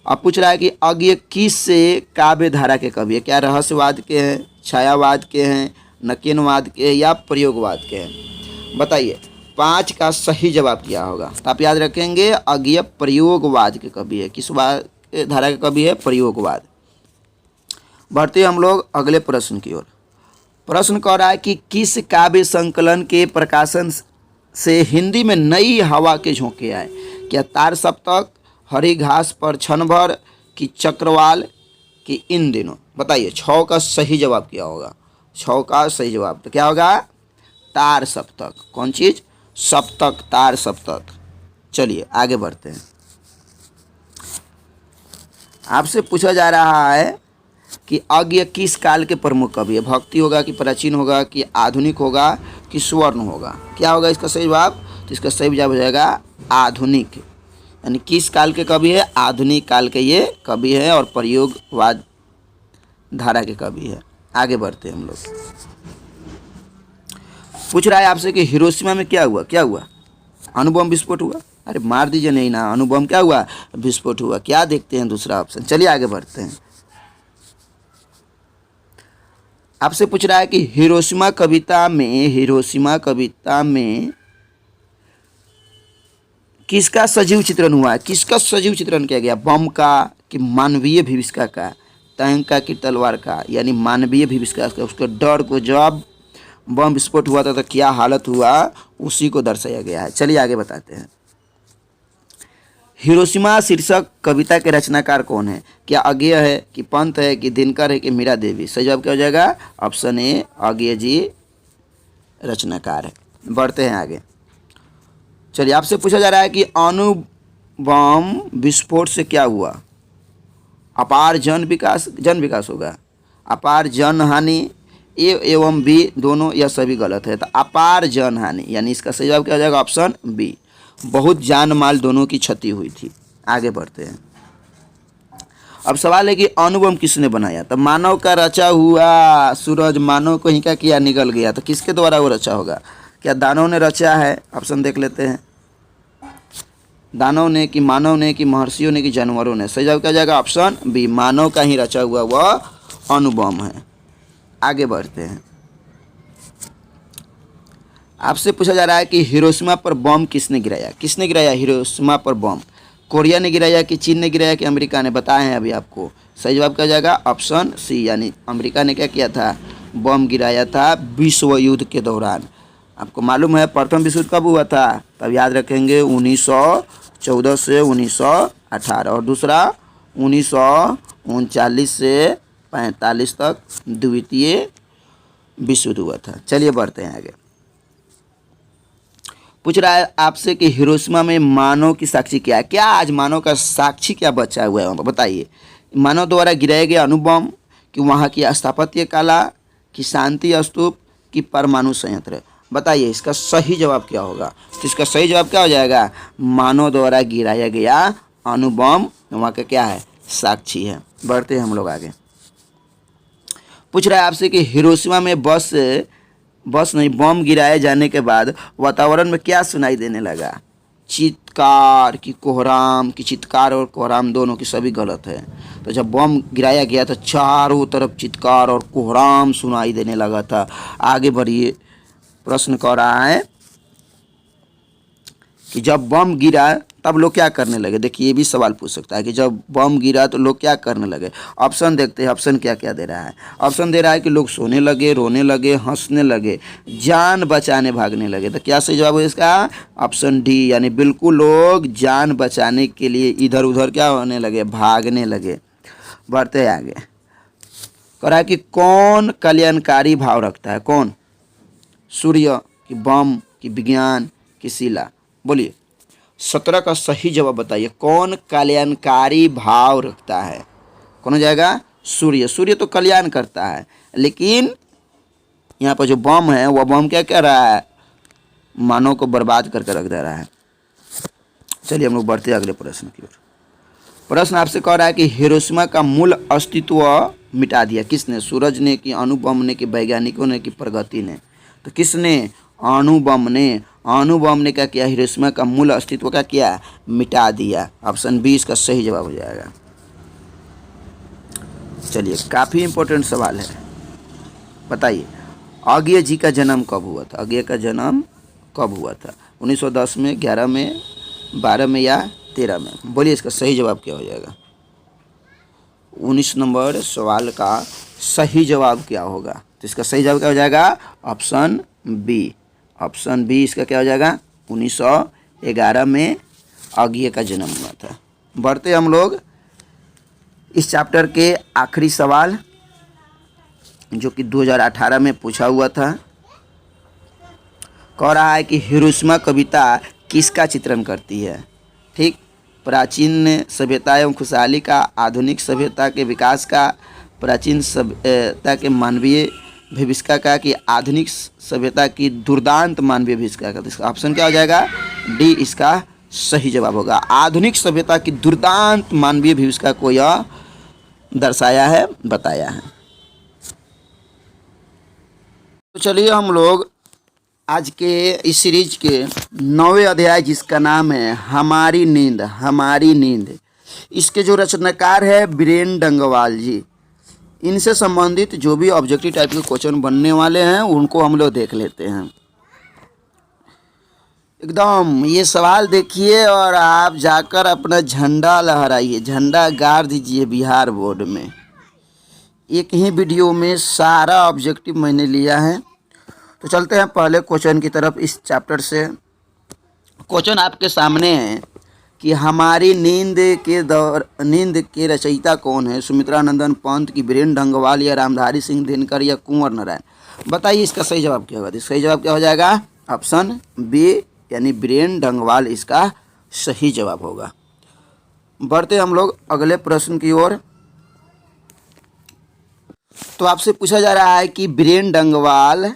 अब पूछ रहा है कि अज्ञ किस से काव्य धारा के कवि है? क्या रहस्यवाद के हैं, छायावाद के हैं, नकीनवाद के हैं या प्रयोगवाद के हैं? बताइए 5 का सही जवाब क्या होगा? तो आप याद रखेंगे अज्ञ प्रयोगवाद के कवि है। किस धारा के कवि है? प्रयोगवाद। बढ़ते हम लोग अगले प्रश्न की ओर। प्रश्न कह रहा है कि किस काव्य संकलन के प्रकाशन से हिंदी में नई हवा के झोंके आए? क्या तार सप्तक, हरी घास पर क्षण भर कि चक्रवाल कि इन दिनों? बताइए 6 का सही जवाब क्या होगा? 6 का सही जवाब तो क्या होगा? तार सप्तक। कौन चीज़? सप्तक, तार सप्तक। चलिए आगे बढ़ते हैं। आपसे पूछा जा रहा है कि अज्ञ किस काल के प्रमुख कवि है? भक्ति होगा कि प्राचीन होगा कि आधुनिक होगा कि स्वर्ण होगा? क्या होगा इसका सही जवाब? तो इसका सही जवाब हो जाएगा आधुनिक। यानी किस काल के कवि है? आधुनिक काल के ये कवि है और प्रयोगवाद धारा के कवि है। आगे बढ़ते हैं हम लोग। पूछ रहा है आपसे कि हिरोशिमा में क्या हुआ? क्या हुआ? अणुबम विस्फोट हुआ। अरे मार दीजिए नहीं ना, अणुबम क्या हुआ? विस्फोट हुआ। क्या देखते हैं दूसरा ऑप्शन? चलिए आगे बढ़ते हैं। आपसे पूछ रहा है कि हिरोशिमा कविता में किसका सजीव चित्रण हुआ है? किसका सजीव चित्रण किया गया? बम का कि मानवीय भीविष्का का? टैंक का कि तलवार का? यानी मानवीय भीविष्का का। उसके डर को, जब बम विस्फोट हुआ था तो क्या हालत हुआ, उसी को दर्शाया गया है। चलिए आगे बताते हैं। हिरोशिमा शीर्षक कविता के रचनाकार कौन है? क्या अज्ञ है कि पंत है कि दिनकर है कि मीरा देवी? सही जवाब क्या हो जाएगा? ऑप्शन ए अज्ञ जी रचनाकार है। बढ़ते हैं आगे। चलिए आपसे पूछा जा रहा है कि अणु बम विस्फोट से क्या हुआ? अपार जन विकास होगा, अपार जन हानि, ए एवं बी दोनों या सभी गलत है। तो अपार जन हानि यानी इसका सही जवाब क्या हो जाएगा? Option B. बहुत जान माल दोनों की क्षति हुई थी। आगे बढ़ते हैं। अब सवाल है कि अणुबम किसने बनाया? तो मानव का रचा हुआ सूरज मानव को ही क्या किया? निगल गया। तो किसके द्वारा वो रचा होगा? क्या दानव ने रचा है? ऑप्शन देख लेते हैं। दानव ने कि मानव ने कि महर्षियों ने कि जानवरों ने? सही जवाब क्या जाएगा? ऑप्शन बी, मानव का ही रचा हुआ वह अणुबम है। आगे बढ़ते हैं। आपसे पूछा जा रहा है कि हिरोशिमा पर बम किसने गिराया? किसने गिराया हिरोशिमा पर बम? कोरिया ने गिराया कि चीन ने गिराया कि अमेरिका ने? बताए हैं अभी आपको। सही जवाब क्या जाएगा? ऑप्शन सी, यानी अमेरिका ने क्या किया था? बम गिराया था विश्व युद्ध के दौरान। आपको मालूम है प्रथम विश्व युद्ध कब हुआ था? तब याद रखेंगे 1914 से 1918 और दूसरा 1939 से 45 तक द्वितीय विश्व युद्ध हुआ था। चलिए बढ़ते हैं आगे। पूछ रहा है आपसे कि हिरोशिमा में मानव की साक्षी क्या है? क्या आज मानव का साक्षी क्या बचा हुआ है? बताइए। मानव द्वारा गिराए गए अणुबम कि वहाँ की स्थापत्य कला कि शांति स्तूप कि परमाणु संयंत्र? बताइए इसका सही जवाब क्या होगा? तो इसका सही जवाब क्या हो जाएगा? मानव द्वारा गिराया गया अणुबम वहाँ का क्या है? साक्षी है। बढ़ते हैं हम लोग आगे। पूछ रहा है आपसे कि हिरोशिमा में बम गिराए जाने के बाद वातावरण में क्या सुनाई देने लगा? चित्कार कि कोहराम? कि चित्कार और कोहराम दोनों की सभी गलत है। तो जब बम गिराया गया तो चारों तरफ चित्कार और कोहराम सुनाई देने लगा था। आगे बढ़िए। प्रश्न कह रहा है कि जब बम गिरा तब लोग क्या करने लगे। देखिए ये भी सवाल पूछ सकता है कि जब बम गिरा तो लोग क्या करने लगे। ऑप्शन देखते हैं, ऑप्शन क्या क्या दे रहा है। ऑप्शन दे रहा है कि लोग सोने लगे, रोने लगे, हंसने लगे, जान बचाने भागने लगे। तो क्या सही जवाब है इसका? ऑप्शन डी, यानी बिल्कुल लोग जान बचाने के लिए इधर उधर क्या होने लगे, भागने लगे। बढ़ते हैं आगे। कह रहा है कि कौन कल्याणकारी भाव रखता है? कौन? सूर्य कि बम कि विज्ञान कि शिला? बोलिए 17 का सही जवाब बताइए। कौन कल्याणकारी भाव रखता है? कौन हो जाएगा? सूर्य। सूर्य तो कल्याण करता है, लेकिन यहाँ पर जो बम है वह बम क्या कर रहा है? मानव को बर्बाद करके रख दे रहा है। चलिए हम लोग बढ़ते हैं अगले प्रश्न की ओर। प्रश्न आपसे कह रहा है कि हिरोशिमा का मूल अस्तित्व मिटा दिया किसने? सूरज ने कि अणु बम ने कि वैज्ञानिकों ने कि प्रगति ने? तो किसने? अणु बम ने। अणु बम ने क्या किया? हिरोशिमा का मूल अस्तित्व क्या किया? मिटा दिया। ऑप्शन बी इसका सही जवाब हो जाएगा। चलिए काफ़ी इंपॉर्टेंट सवाल है, बताइए अज्ञेय जी का जन्म कब हुआ था? अज्ञेय का जन्म कब हुआ था? 1910 में, 11 में, 12 में या 13 में? बोलिए इसका सही जवाब क्या हो जाएगा? 19 नंबर सवाल का सही जवाब क्या होगा? तो इसका सही जवाब क्या हो जाएगा? Option B. ऑप्शन बी इसका क्या हो जाएगा? 1911 में अज्ञेय का जन्म हुआ था। बढ़ते हम लोग इस चैप्टर के आखिरी सवाल, जो कि 2018 में पूछा हुआ था। कह रहा है कि हिरोशिमा कविता किसका चित्रण करती है? ठीक, प्राचीन सभ्यता एवं खुशहाली का, आधुनिक सभ्यता के विकास का, प्राचीन सभ्यता के मानवीय भविष्य का, कि आधुनिक सभ्यता की दुर्दांत मानवीय भविष्य का? तो इसका ऑप्शन क्या हो जाएगा? डी इसका सही जवाब होगा। आधुनिक सभ्यता की दुर्दांत मानवीय भविष्य को यह दर्शाया है, बताया है। तो चलिए हम लोग आज के इस सीरीज के 9वें अध्याय, जिसका नाम है हमारी नींद, हमारी नींद, इसके जो रचनाकार है बीरेन डंगवाल जी, इनसे संबंधित जो भी ऑब्जेक्टिव टाइप के क्वेश्चन बनने वाले हैं उनको हम लोग देख लेते हैं। एकदम ये सवाल देखिए और आप जाकर अपना झंडा लहराइए, झंडा गाड़ दीजिए बिहार बोर्ड में। एक ही वीडियो में सारा ऑब्जेक्टिव मैंने लिया है। तो चलते हैं पहले क्वेश्चन की तरफ इस चैप्टर से। क्वेश्चन आपके सामने है कि हमारी नींद के रचयिता कौन है? सुमित्रा नंदन पंत की बीरेन डंगवाल या रामधारी सिंह दिनकर या कुंवर नारायण? बताइए इसका सही जवाब क्या होगा? सही जवाब क्या हो जाएगा? ऑप्शन बी, यानी बीरेन डंगवाल इसका सही जवाब होगा। बढ़ते हम लोग अगले प्रश्न की ओर। तो आपसे पूछा जा रहा है कि बीरेन डंगवाल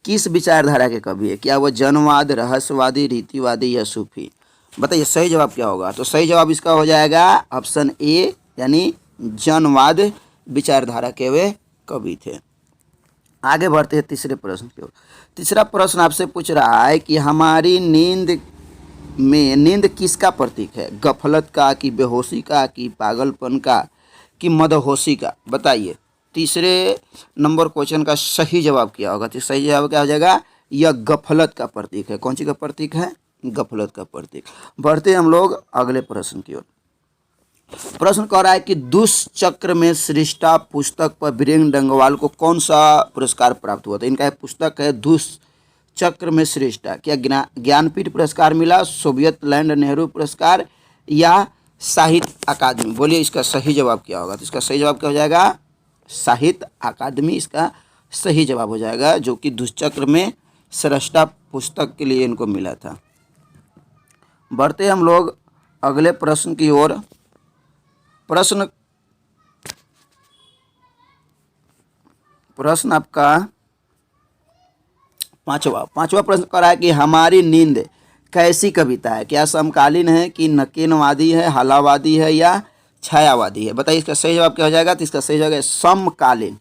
किस विचारधारा के कवि है? क्या वो जनवाद, रहस्यवादी, रीतिवादी या सूफी? बताइए सही जवाब क्या होगा? तो सही जवाब इसका हो जाएगा ऑप्शन ए, यानी जनवाद विचारधारा के वे कवि थे। आगे बढ़ते हैं तीसरे प्रश्न की ओर। तीसरा प्रश्न आपसे पूछ रहा है कि हमारी नींद में नींद किसका प्रतीक है? गफलत का, कि बेहोशी का, कि पागलपन का, कि मदहोशी का? बताइए तीसरे नंबर क्वेश्चन का सही जवाब क्या होगा? तो सही जवाब क्या हो जाएगा? यह गफलत का प्रतीक है। कौन सी का प्रतीक है? गफलत का प्रतीक। बढ़ते हम लोग अगले प्रश्न की ओर। प्रश्न कह रहा है कि दुष्चक्र में श्रेष्ठा पुस्तक पर बीरेन डंगवाल को कौन सा पुरस्कार प्राप्त हुआ था? इनका एक पुस्तक है दुष्चक्र में श्रेष्ठा। क्या ज्ञानपीठ पुरस्कार मिला, सोवियत लैंड नेहरू पुरस्कार या साहित्य अकादमी? बोलिए इसका सही जवाब क्या होगा? तो इसका सही जवाब क्या हो जाएगा? साहित्य अकादमी इसका सही जवाब हो जाएगा, जो कि दुष्चक्र में श्रेष्ठा पुस्तक के लिए इनको मिला था। बढ़ते हम लोग अगले प्रश्न की ओर। प्रश्न आपका पांचवा प्रश्न कर रहा है कि हमारी नींद कैसी कविता है? क्या समकालीन है, कि नकीनवादी है, हालावादी है या छायावादी है? बताइए इसका सही जवाब क्या हो जाएगा? तो इसका सही जवाब है समकालीन।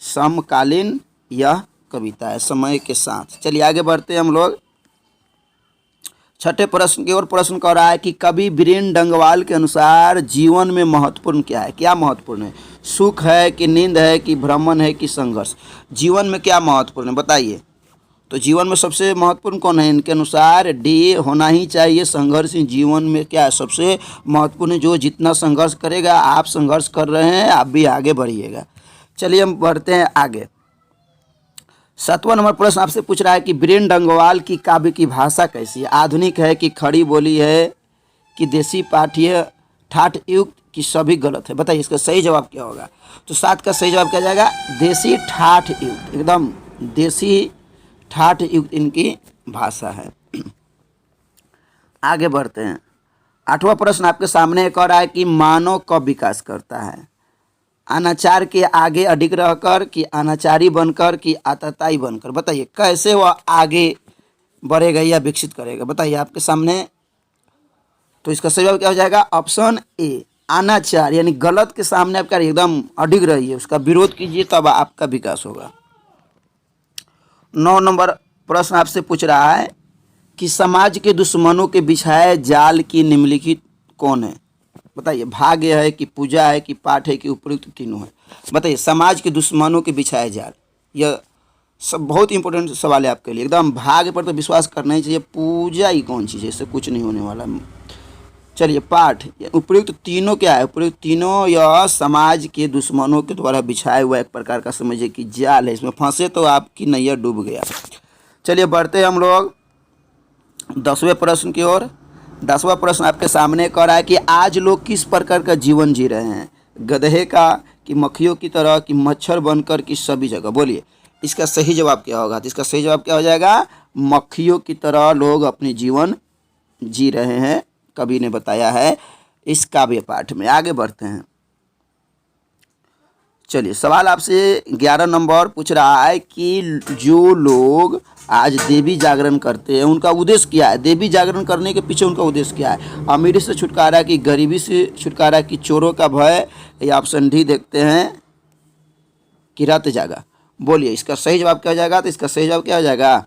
समकालीन यह कविता है, समय के साथ। चलिए आगे बढ़ते हैं हम लोग छठे प्रश्न की ओर। प्रश्न कर रहा है कि कवि बीरेन डंगवाल के अनुसार जीवन में महत्वपूर्ण क्या है? क्या महत्वपूर्ण है? सुख है, कि नींद है, कि भ्रमण है, कि संघर्ष? जीवन में क्या महत्वपूर्ण है बताइए? तो जीवन में सबसे महत्वपूर्ण कौन है इनके अनुसार? डी होना ही चाहिए। संघर्ष जीवन में क्या है? सबसे महत्वपूर्ण। जो जितना संघर्ष करेगा, आप संघर्ष कर रहे हैं, आप भी आगे बढ़िएगा। चलिए हम बढ़ते हैं आगे। 7वां नंबर प्रश्न आपसे पूछ रहा है कि वीरेंद्र डंगवाल की काव्य की भाषा कैसी है? आधुनिक है कि खड़ी बोली है कि देसी पाठ्य ठाठ युक्त कि सभी गलत है? बताइए इसका सही जवाब क्या होगा? तो 7 का सही जवाब क्या जाएगा? देसी ठाठ युक्त, एकदम देसी ठाठ युक्त इनकी भाषा है। आगे बढ़ते हैं। 8वां प्रश्न आपके सामने एक और है कि मानव कब विकास करता है? अनाचार के आगे अडिग रहकर कि अनाचारी बनकर कि आतताई बनकर? बताइए कैसे वह आगे बढ़ेगा या विकसित करेगा? बताइए आपके सामने। तो इसका सही जवाब क्या हो जाएगा? ऑप्शन ए, अनाचार, यानी गलत के सामने आप क्या एकदम अडिग रहिए, उसका विरोध कीजिए, तब आपका विकास होगा। 9 नंबर प्रश्न आपसे पूछ रहा है कि समाज के दुश्मनों के बिछाए जाल की निम्नलिखित कौन है? बताइए भाग्य है कि पूजा है कि पाठ है कि उपयुक्त तीनों है? बताइए समाज के दुश्मनों के बिछाए जाल, यह सब बहुत इंपॉर्टेंट सवाल है आपके लिए। एकदम भाग्य पर तो विश्वास करना ही चाहिए। पूजा ही कौन चीज़ है? इससे कुछ नहीं होने वाला। चलिए पाठ, उपयुक्त तीनों क्या है? उपयुक्त तीनों यह समाज के दुश्मनों के द्वारा बिछाया हुआ एक प्रकार का समझिए कि जाल है, इसमें फंसे तो आपकी नैया डूब गया। चलिए बढ़ते हैं हम लोग 10वें प्रश्न की ओर। 10वां प्रश्न आपके सामने कर रहा है कि आज लोग किस प्रकार का जीवन जी रहे हैं? गधे का कि मक्खियों की तरह कि मच्छर बनकर कि सभी जगह? बोलिए इसका सही जवाब क्या होगा? तो इसका सही जवाब क्या हो जाएगा? मक्खियों की तरह लोग अपने जीवन जी रहे हैं, कवि ने बताया है इस काव्य पाठ में। आगे बढ़ते हैं। चलिए सवाल आपसे 11 नंबर पूछ रहा है कि जो लोग आज देवी जागरण करते हैं उनका उद्देश्य क्या है? देवी जागरण करने के पीछे उनका उद्देश्य क्या है? अमीरी से छुटकारा की गरीबी से छुटकारा की चोरों का भय, या ऑप्शन डी देखते हैं कि रात जागा? बोलिए इसका सही जवाब क्या हो जाएगा? तो इसका सही जवाब क्या हो जाएगा?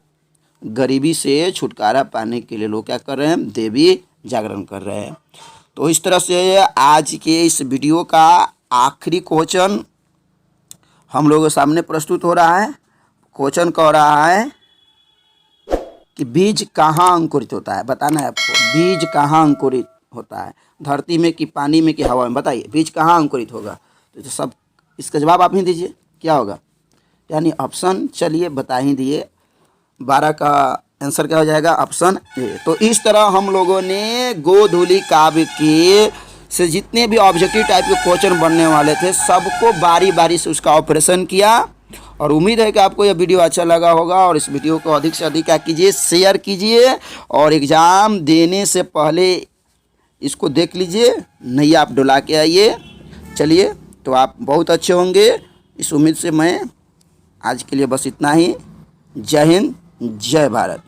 गरीबी से छुटकारा पाने के लिए लोग क्या कर रहे हैं? देवी जागरण कर रहे हैं। तो इस तरह से आज के इस वीडियो का आखिरी क्वेश्चन हम लोगों के सामने प्रस्तुत हो रहा है। क्वेश्चन कह रहा है कि बीज कहाँ अंकुरित होता है? बताना है आपको, बीज कहाँ अंकुरित होता है? धरती में कि पानी में कि हवा में? बताइए बीज कहाँ अंकुरित होगा? तो सब इसका जवाब आप ही दीजिए, क्या होगा? यानी ऑप्शन चलिए बता ही दिए। 12 का आंसर क्या हो जाएगा? Option A. तो इस तरह हम लोगों ने गोधूली काव्य के से जितने भी ऑब्जेक्टिव टाइप के क्वेश्चन बनने वाले थे सबको बारी बारी से उसका ऑपरेशन किया, और उम्मीद है कि आपको यह वीडियो अच्छा लगा होगा। और इस वीडियो को अधिक से अधिक क्या कीजिए? शेयर कीजिए, और एग्ज़ाम देने से पहले इसको देख लीजिए, नहीं आप डुला के आइए। चलिए तो आप बहुत अच्छे होंगे, इस उम्मीद से मैं आज के लिए बस इतना ही। जय हिंद, जय भारत।